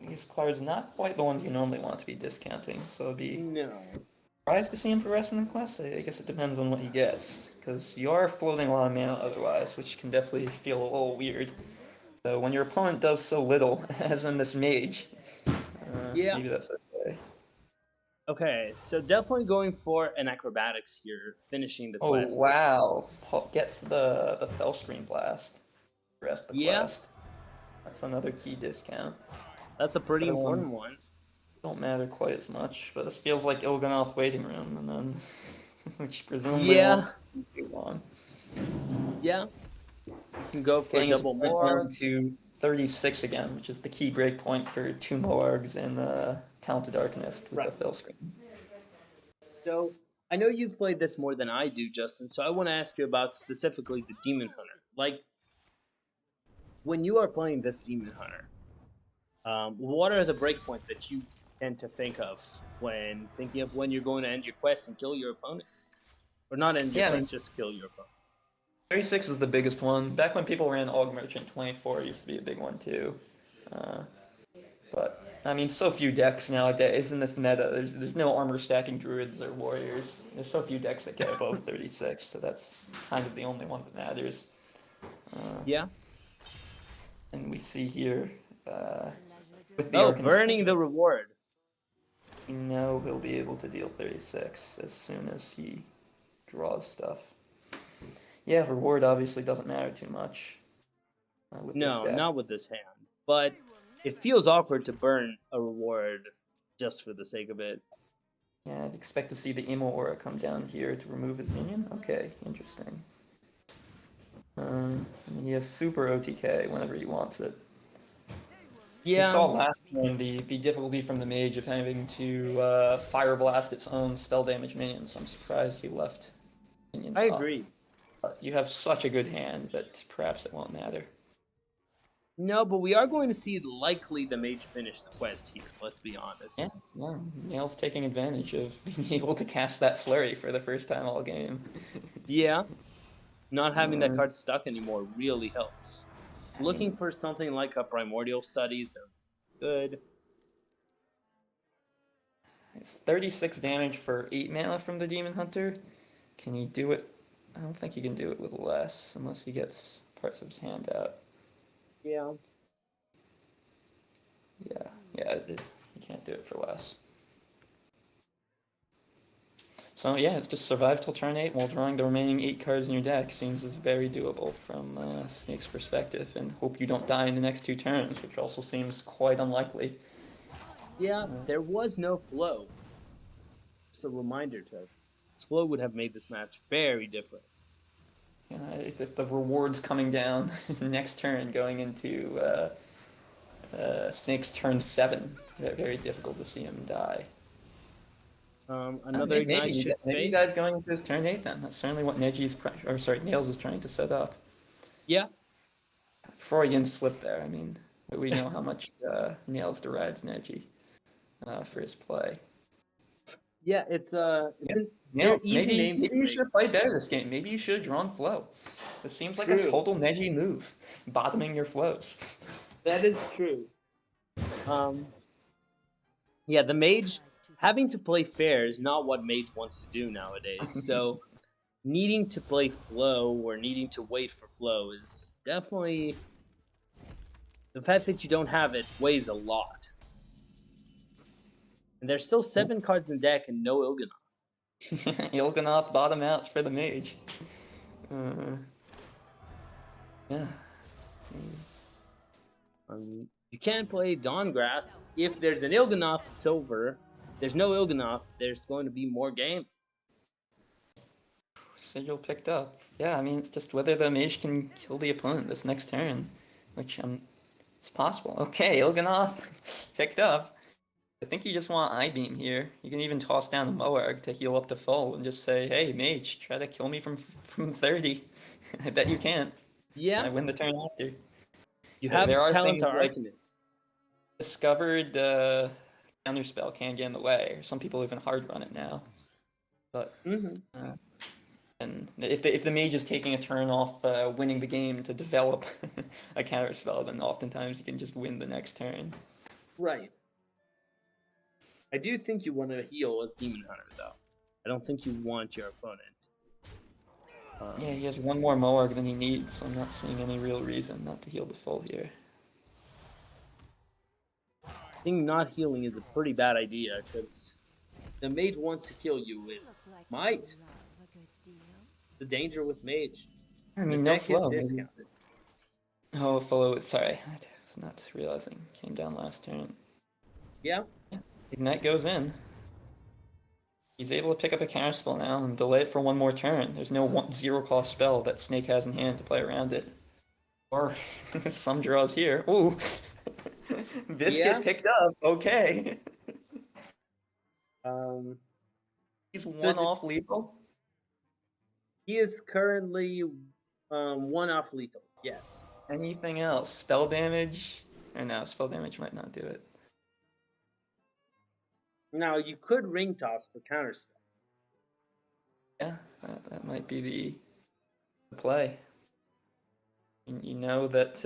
these cards not quite the ones you normally want to be discounting, so it'd be No. surprised to see him progress in the quest. I guess it depends on what he gets, because you are floating a lot of mana otherwise, which can definitely feel a little weird. So when your opponent does so little, as in this mage, Yeah. maybe that's okay. Okay, so definitely going for an acrobatics here, finishing the Oh quest. wow! Paul gets the fell screen blast. Rest the Yeah, quest. That's another key discount. that's a pretty Other important ones one. don't matter quite as much, but this feels like Il'gynoth waiting room, and then which presumably Yeah, won't be too long. yeah. You can go for Getting his double opponent down more. to 36 again, which is the key break point for 2 Moargs and Talented Arcanist with the Right. fill screen. So I know you've played this more than I do, Justin. So I want to ask you about specifically the Demon Hunter. Like when you are playing this Demon Hunter, what are the breakpoints that you tend to think of when thinking of when you're going to end your quest and kill your opponent, or not end your Yeah, I mean, quest, just kill your opponent? 36 is the biggest one. Back when people ran Og Merchant, 24 used to be a big one too. Uh, but I mean, so few decks nowadays in this meta. There's no armor stacking druids or warriors. There's so few decks that get above 36, so that's kind of the only one that matters. Uh, Yeah. and we see here with the Oh, Arcanist, burning the reward. we know he'll be able to deal 36 as soon as he draws stuff. Yeah, reward obviously doesn't matter too much with this No, deck. not with this hand. But it feels awkward to burn a reward just for the sake of it. Yeah, I'd expect to see the Emo Aura come down here to remove his minion. Okay, interesting. He has super OTK whenever he wants it. We Yeah, saw last game the difficulty from the mage of having to fire blast its own spell damage minions. So I'm surprised he left minions I up. agree. But you have such a good hand that perhaps it won't matter. No, but we are going to see likely the mage finish the quest here. Let's be Yeah, honest. yeah. Nail's taking advantage of being able to cast that flurry for the first time all game. Yeah, not having that Uh, card stuck anymore really helps. I mean, Looking for something like a primordial studies are good. it's 36 damage for 8 mana from the Demon Hunter. Can he do it? I don't think he can do it with less, unless he gets parts of his hand out. Yeah. Yeah, he can't do it for less. So yeah, it's just survive till turn 8 while drawing the remaining 8 cards in your deck. Seems very doable from Snake's perspective, and hope you don't die in the next 2 turns, which also seems quite unlikely. Yeah, there was no flow. Just a reminder to flow would have made this match very different. If the reward's coming down next turn, going into Snake's turn 7, very difficult to see him die. Another ignite Maybe should maybe you guys face. going into his turn 8 then. That's certainly what Nails is trying to set up. Yeah, Freudian slip there. I mean, we know how much Nails derides Neji for his play. yeah, Yeah. it's an they're Nails, easy maybe names maybe to you make. should have played better this game. Maybe you should have drawn flow. This seems like a True, total Neji move, bottoming your flows. that is true. Um, yeah, the mage having to play fair is not what mage wants to do nowadays. So needing to play flow or needing to wait for flow is definitely the fact that you don't have it weighs a lot. And there's still 7 cards in deck and no Il'gynoth. Il'gynoth bottom outs for the mage. Uh, yeah. You can't play Dawn Grasp. If there's an Il'gynoth, it's over. There's no Il'gynoth, there's going to be more game. Sigil picked up. Yeah, I mean, it's just whether the mage can kill the opponent this next turn, which it's possible. Okay, Il'gynoth picked up. I think you just want Eye Beam here. You can even toss down a Moarg to heal up to full and just say, hey, mage, try to kill me from 30. I bet you can't. Yeah, I win the turn after. you There have are Talent things to like Arcanist. discovered counterspell can get in the way, or some people even hard run it now. But Hmm. uh, and if the mage is taking a turn off winning the game to develop a counterspell, then oftentimes you can just win the next turn. Right. I do think you want to heal as Demon Hunter, though. I don't think you want your opponent. Yeah, he has one more Moarg than he needs, so I'm not seeing any real reason not to heal the full here. I think not healing is a pretty bad idea because the mage wants to kill you with might. The danger with mage. I The mean, no deck is flow. Maybe. discounted. Oh, follow. Sorry, I was not realizing. Came down last turn. Yeah. Ignite goes in. He's able to pick up a counterspell now and delay it for one more turn. There's no zero cost spell that Snake has in hand to play around it. Or some draws here. Ooh, Yeah. Biscuit picked up. Okay, Um. he's So one off lethal. he is currently one off lethal. Yes. Anything else? Spell damage? Or no, spell damage might not do it. Now you could ring toss for counterspell. Yeah, that might be the play. You know that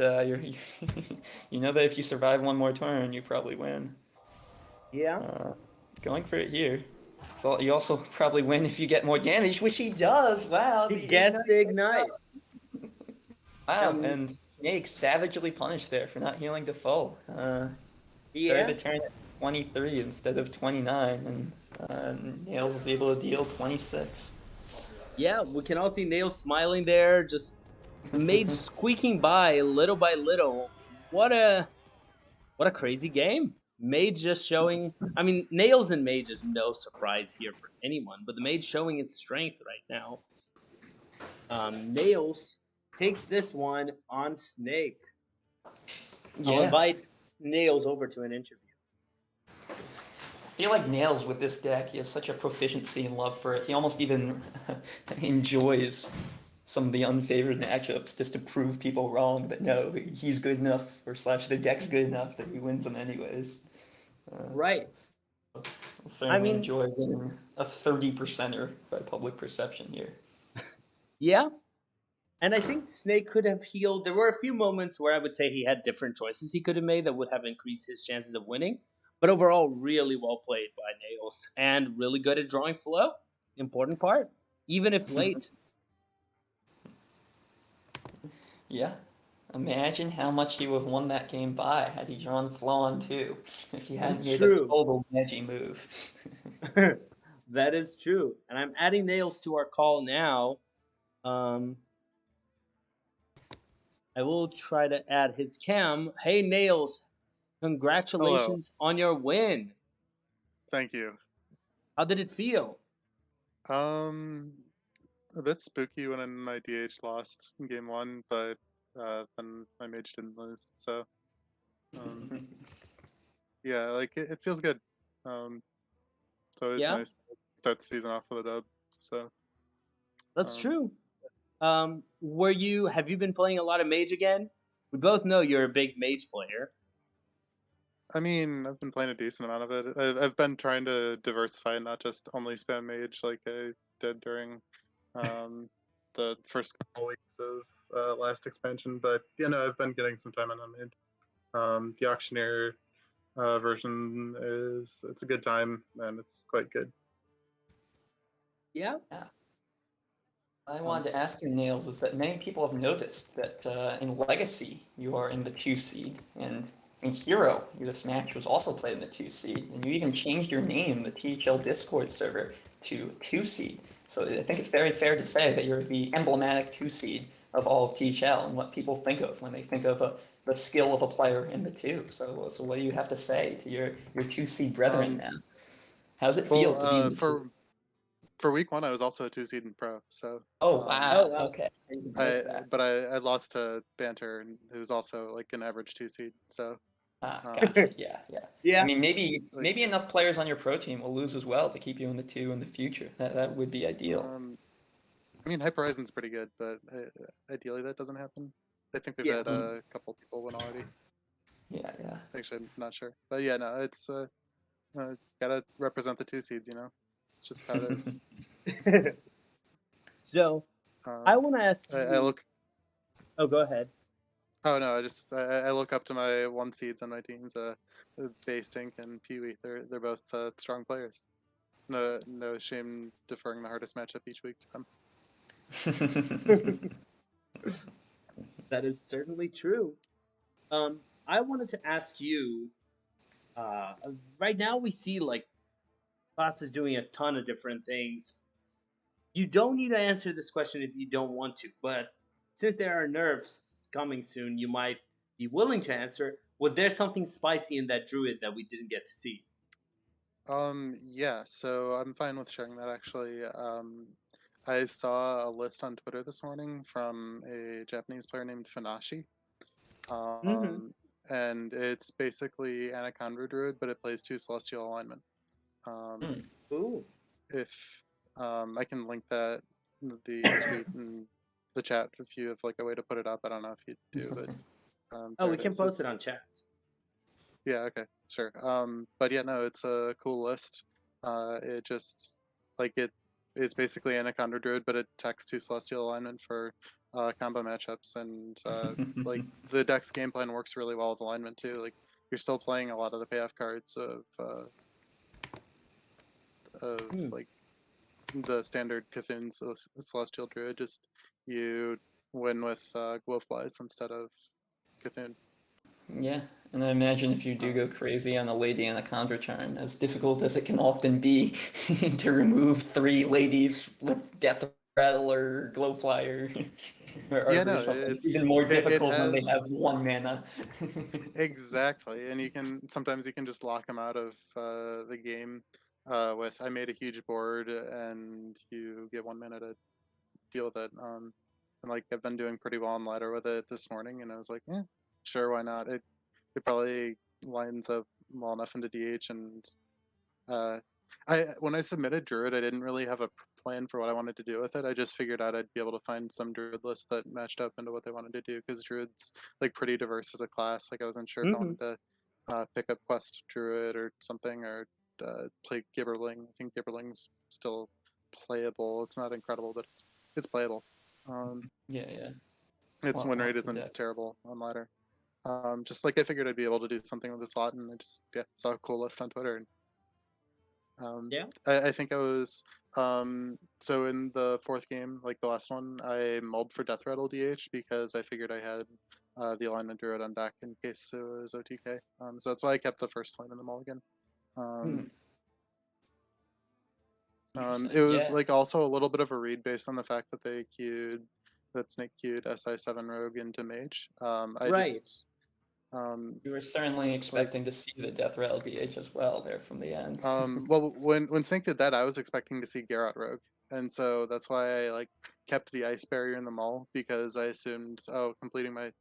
you know that if you survive one more turn, you probably win. Yeah. Uh, Going for it here. So you also probably win if you get more damage, which he does. Wow, He the gets ignite. the ignite. Wow, Um. and Snake savagely punished there for not healing to full. Started Yeah. the turn at 23 instead of 29, and Nails was able to deal 26. Yeah. We can all see Nails smiling there. Just the mage squeaking by little by little. What a crazy game. Mage just showing. I mean, Nails and Mage is no surprise here for anyone, but the Mage showing its strength right now. Nails takes this one on Snake. I'll Yeah. invite Nails over to an interview. I feel like Nails with this deck, he has such a proficiency and love for it. He almost even enjoys some of the unfavored matchups just to prove people wrong that no, he's good enough, or slash the deck's good enough that he wins them anyways. Right. I'll I certainly mean, enjoy winning a 30%er by public perception here. yeah. And I think Snake could have healed. There were a few moments where I would say he had different choices he could have made that would have increased his chances of winning. But overall, really well played by Nails and really good at drawing flow. Important part, even if late. Yeah. Imagine how much he would have won that game by had he drawn Flawn too, if he hadn't That's made a true. total Magi move. That is true. And I'm adding Nails to our call now. Um, I will try to add his cam. Hey, Nails, Hello. congratulations on your win. Thank you. How did it feel? Um, a bit spooky when my DH lost in game one, but then my mage didn't lose. So, um, yeah, like it feels good. Um, it's always Yeah, nice to start the season off with a dub. So, that's um, true. Have you been playing a lot of Mage again? We both know you're a big Mage player. I mean, I've been playing a decent amount of it. I've been trying to diversify, not just only spam mage like I did during um, the first couple weeks of last expansion. But I've been getting some time on mage. The auctioneer version it's a good time and it's quite good. Yeah. Yeah. I Um, wanted to ask you, Nails, is that many people have noticed that in Legacy you are in the 2 seed, and in Hero this match was also played in the 2 seed, and you even changed your name, the THL Discord server, to 2 seed. So I think it's very fair to say that you're the emblematic 2 seed of all of THL and what people think of when they think of a the skill of a player in the two. So what do you have to say to your 2C brethren Um, now? How's it feel well, to be in the two? for week one, I was also a 2 seed in pro, so Oh Oh wow, wow. okay, I didn't miss I that. but I lost to Banter, and who was also like an average 2 seed. So Ah, um, gotcha. Yeah, yeah. I Yeah. mean, maybe like maybe enough players on your pro team will lose as well to keep you in the two in the future. That would be ideal. um, I mean, Hyper Horizon's pretty good, but ideally that doesn't happen. I think we've Yeah. had Mm, a couple people win already. yeah, yeah. Actually, I'm not sure, but yeah, no, it's gotta represent the 2 seeds. It's just how it is. So I Um, want to ask I you. look. Oh, go ahead. Oh no, I look up to my 1 seeds on my teams. Bay Stink and Pee Wee. They're both strong players. No shame deferring the hardest matchup each week to them. That is certainly true. I wanted to ask you. Uh, right now we see like classes doing a ton of different things. You don't need to answer this question if you don't want to, but since there are nerfs coming soon, you might be willing to answer. Was there something spicy in that druid that we didn't get to see? Yeah, so I'm fine with sharing that actually. I saw a list on Twitter this morning from a Japanese player named Funashi. Mm-hmm. Um, and it's basically Anaconda Druid, but it plays 2 Celestial Alignment. Um, Hmm. Ooh. if I can link the tweet in the chat if you have like a way to put it up. I don't know if you do, but Oh, there we it can is. post it on chat. Yeah, okay, sure. But yeah, no, it's a cool list. It just like it's basically Anaconda Druid, but it techs 2 Celestial Alignment for combo matchups, and like the deck's game plan works really well with alignment too. Like you're still playing a lot of the payoff cards of Hmm. like the standard Cthulhu Celestial Druid. Just you win with Glowflies instead of Cthulhu. Yeah, and I imagine if you do go Um, crazy on a Lady Anaconda charm, as difficult as it can often be to remove 3 ladies with Death Rattler, Glowflyer, or yeah, Arbor or no, something, it's even more it difficult when they have has 1 mana. exactly, and sometimes you can just lock them out of the game with I made a huge board and you get 1 minute to deal with it. And like I've been doing pretty well on ladder with it this morning, and I was like, yeah, sure, why not? It probably lines up well enough into DH, and uh, I when I submitted Druid, I didn't really have a plan for what I wanted to do with it. I just figured out I'd be able to find some Druid list that matched up into what they wanted to do because Druid's like pretty diverse as a class. Like I wasn't sure if I Mm-hmm. wanted to pick up Quest Druid or something, or play Gibberling. I think Gibberling's still playable. It's not incredible, but it's playable. Um, Yeah, yeah. its win rate Lots of isn't depth. terrible on ladder. Just like I figured I'd be able to do something with the slot, and I just saw a cool list on Twitter, and Yeah. I think I was so in the fourth game, like the last one, I mulled for Death Rattle DH because I figured I had the alignment druid on deck in case it was OTK. So that's why I kept the first line in the mulligan. Hmm, Um, interesting. it was Yeah, like also a little bit of a read based on the fact that they queued that Snake queued SI7 Rogue into Mage. I Right. just um, we were certainly I expecting to see the Death Rattle DH as well there from the end. Well, when Sync did that, I was expecting to see Garrot Rogue, and so that's why I like kept the ice barrier in the mall because I assumed, oh, completing my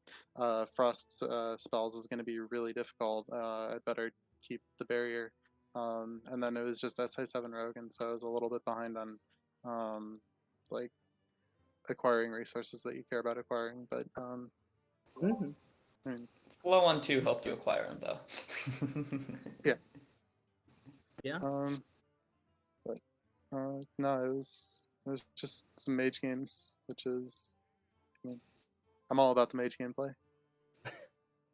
frost spells is going to be really difficult. I better keep the barrier. And then it was just SI7 Rogue, and so I was a little bit behind on um, like acquiring resources that you care about acquiring. But Mm-hmm. I mean, Flow on 2 helped you uh, acquire him though. yeah. Yeah. Um, but no, it was just some mage games, which is I mean, I'm all about the mage gameplay.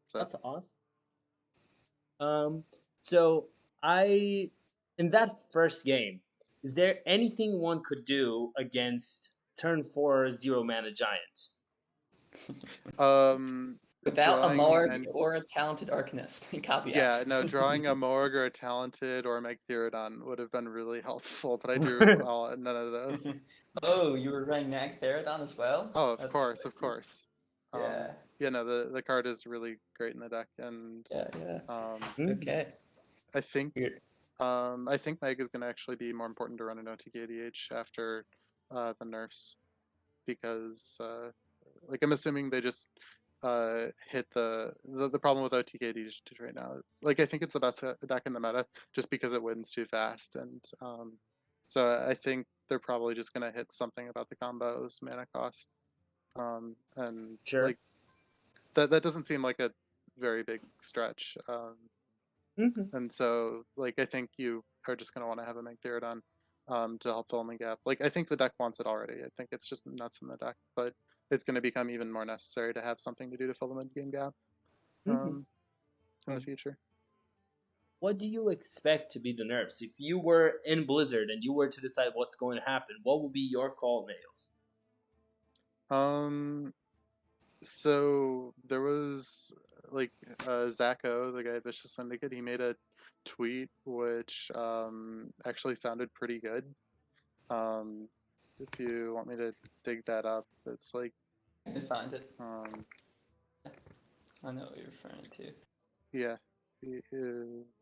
So That's awesome. Um. So I, in that first game, is there anything one could do against turn 4 zero mana giant? um Without a drawing Morg and or a talented Arcanist. yeah, Caveat. no, drawing a Morg or a talented or a Magtheridon would have been really helpful, but I drew none of those. Oh, you were running Magtheridon as well? Oh, of That's course, of spicy. course. Yeah. Yeah, no, the card is really great in the deck, and Yeah. Mhm. Okay. I think Weird. I think Meg is gonna actually be more important to run an OTKDH after the nerfs because like I'm assuming they just hit the problem with OTKDH right now. It's, like I think it's the best deck in the meta just because it wins too fast, and so I think they're probably just gonna hit something about the combo's mana cost. And Sure. like that doesn't seem like a very big stretch. Mhm. And so like I think you are just gonna want to have a Meg Theodon to help fill in the gap. Like I think the deck wants it already. I think it's just nuts in the deck, but it's gonna become even more necessary to have something to do to fill the mid game gap Mhm. in the future. What do you expect to be the nerfs? If you were in Blizzard and you were to decide what's going to happen, what would be your call, Nails? Um so there was like Zacho, the guy at Vicious Syndicate, he made a tweet which actually sounded pretty good. Um if you want me to dig that up, it's like I can find it. um I know what you're referring to. yeah.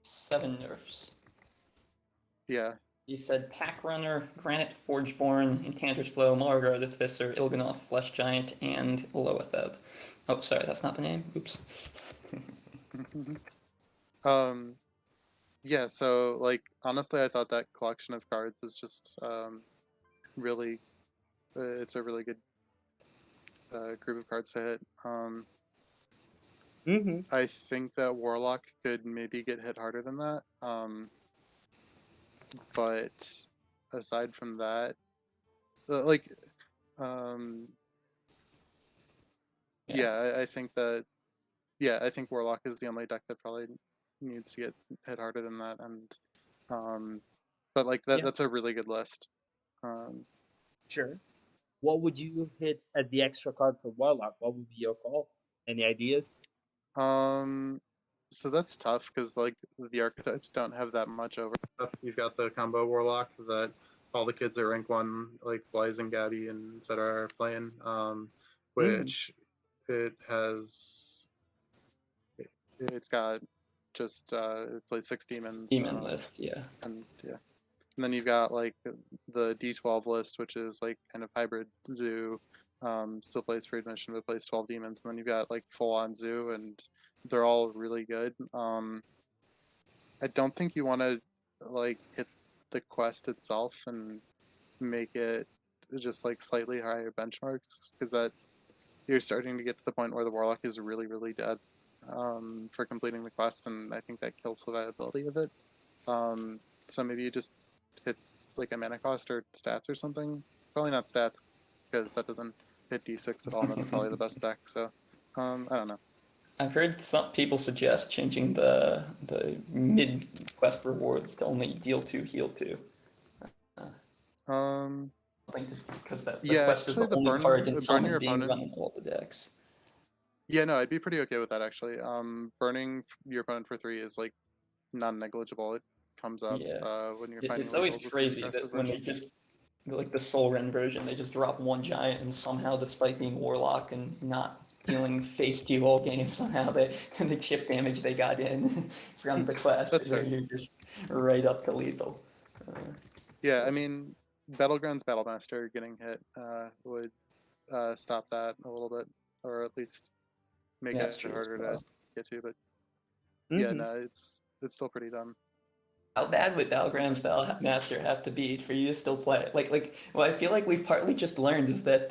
7 nerfs. Yeah. He said Pack Runner, Granite Forgeborn, Incanter's Flow, Malar Artificer, Il'gynoth, Flesh Giant, and Loatheb. Oh, sorry, that's not the name. Oops. um yeah, so like honestly I thought that collection of cards is just really it's a really good group of cards to hit. Mm-hmm. I think that Warlock could maybe get hit harder than that. But aside from that, like, um, Yeah. I think that, yeah, I think Warlock is the only deck that probably needs to get hit harder than that. And, um, but like Yeah, that's a really good list. Um, sure. What would you hit as the extra card for Warlock? What would be your call? Any ideas? um, so that's tough because like the archetypes don't have that much over stuff. You've got the combo Warlock that all the kids at rank 1, like Blaze and Gabby and etc. are playing, Mm-hmm. which it has it's got just it plays 6 demons, Demon list, yeah. and yeah, and then you've got like the D12 list, which is like kind of hybrid zoo. Still plays free admission, but plays 12 demons, and then you've got like full on zoo, and they're all really good. I don't think you want to like hit the quest itself and make it just like slightly higher benchmarks because that you're starting to get to the point where the warlock is really dead for completing the quest, and I think that kills the viability of it. So maybe you just hit like a mana cost or stats or something. Probably not stats because that doesn't hit D6 at all, and that's probably the best deck. So I don't know. I've heard some people suggest changing the mid quest rewards to only deal 2, heal 2. Uh, Um, I think because that the yeah, quest is actually, the the only card in burn common your being opponent. run in all the decks. Yeah, no, I'd be pretty okay with that actually. Burning your opponent for 3 is like non-negligible. It comes up Yeah. when you're finding It's always lethals with the crazy that aggressive when they versions. just like the Soul Ren version, they just drop 1 giant and somehow, despite being Warlock and not dealing face to you all game, somehow the chip damage they got in from the quest, That's fair. you're just right up to lethal. Yeah, I mean, Battlegrounds Battlemaster getting hit would stop that a little bit, or at least make That's it true as harder to well. get to. But yeah, Mm-hmm. no, it's still pretty dumb. How bad would Battlegrounds Sometimes. Master have to be for you to still play it? Well, I feel like we've partly just learned is that,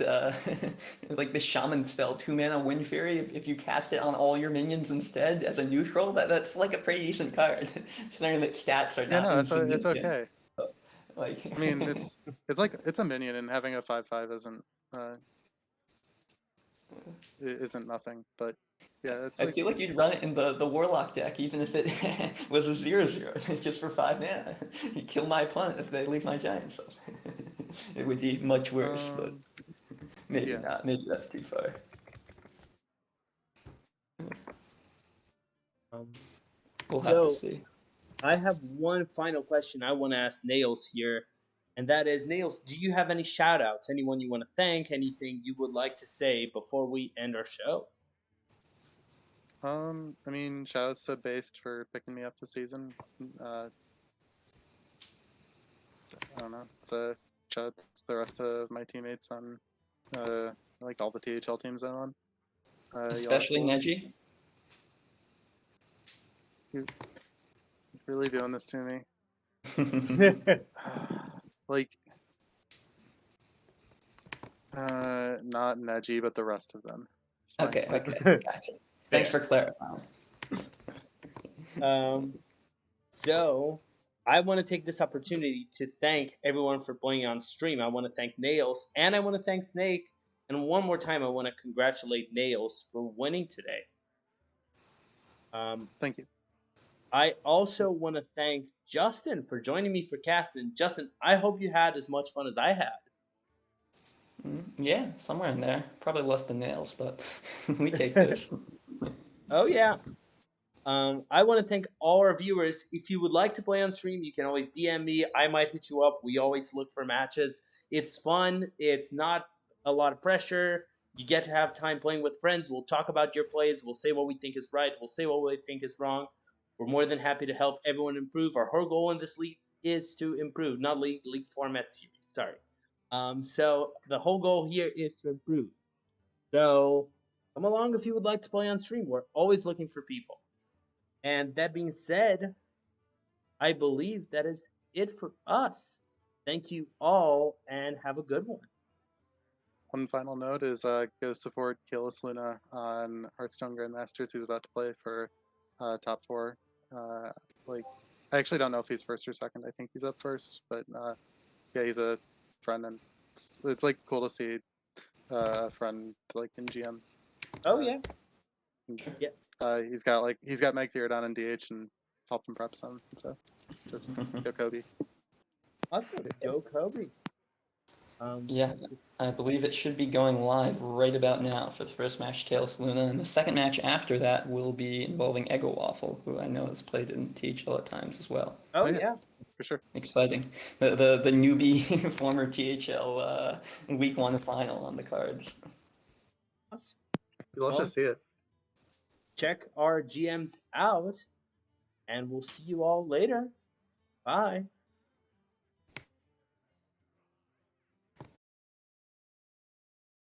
like the Shaman spell, 2 mana Wind Fury, if you cast it on all your minions instead as a neutral, that's like a pretty decent card. Considering that stats are Yeah, not no, it's insignificant. okay. Like, I mean, it's like it's a minion, and having a 5/5 uh isn't nothing. But yeah, it's I like feel like you'd run it in the Warlock deck, even if it was a 0/0, just for 5 mana. You kill my opponent if they leave my giant stuff. It would be much worse, but um maybe yeah. not. Maybe that's too far. Um, We'll have to so see. I have one final question I want to ask Nails here. And that is Nails. Do you have any shout outs? Anyone you want to thank? Anything you would like to say before we end our show? I mean, shout outs to Based for picking me up this season. I don't know. So shout out to the rest of my teammates on like all the THL teams I'm on. Y'all are Especially cool. Neji. You're really doing this to me. Like, not Neji, but the rest of them. Fine. Okay, gotcha. Thanks for clarifying. So I want to take this opportunity to thank everyone for playing on stream. I want to thank Nails and I want to thank Snake. And one more time, I want to congratulate Nails for winning today. Thank you. I also want to thank Justin for joining me for casting. Justin, I hope you had as much fun as I had. Yeah, somewhere in there. Probably less than Nails, but we take this. Oh, yeah. I want to thank all our viewers. If you would like to play on stream, you can always DM me. I might hit you up. We always look for matches. It's fun. It's not a lot of pressure. You get to have time playing with friends. We'll talk about your plays. We'll say what we think is right. We'll say what we think is wrong. We're more than happy to help everyone improve. Our whole goal in this league is to improve, not league format series. Sorry. So the whole goal here is to improve. So come along if you would like to play on stream. We're always looking for people. And that being said, I believe that is it for us. Thank you all and have a good one. One final note is go support Keyless Luna on Hearthstone Grandmasters. He's about to play for top 4. Like, I actually don't know if he's first or second. I think he's up first, but yeah, he's a friend, and it's like cool to see a friend like in GM. Oh yeah. He's got Meg Theodon in DH and helped him prep some. So just go Kobe. Awesome. Go Kobe. Yeah, I believe it should be going live right about now for the first match, Kalis Luna, and the second match after that will be involving Ego Waffle, who I know has played in THL at times as well. Oh yeah, for sure. Exciting. The newbie former THL week 1 final on the cards. awesome. You'll have Well, to see it. check our GMs out, and we'll see you all later. Bye.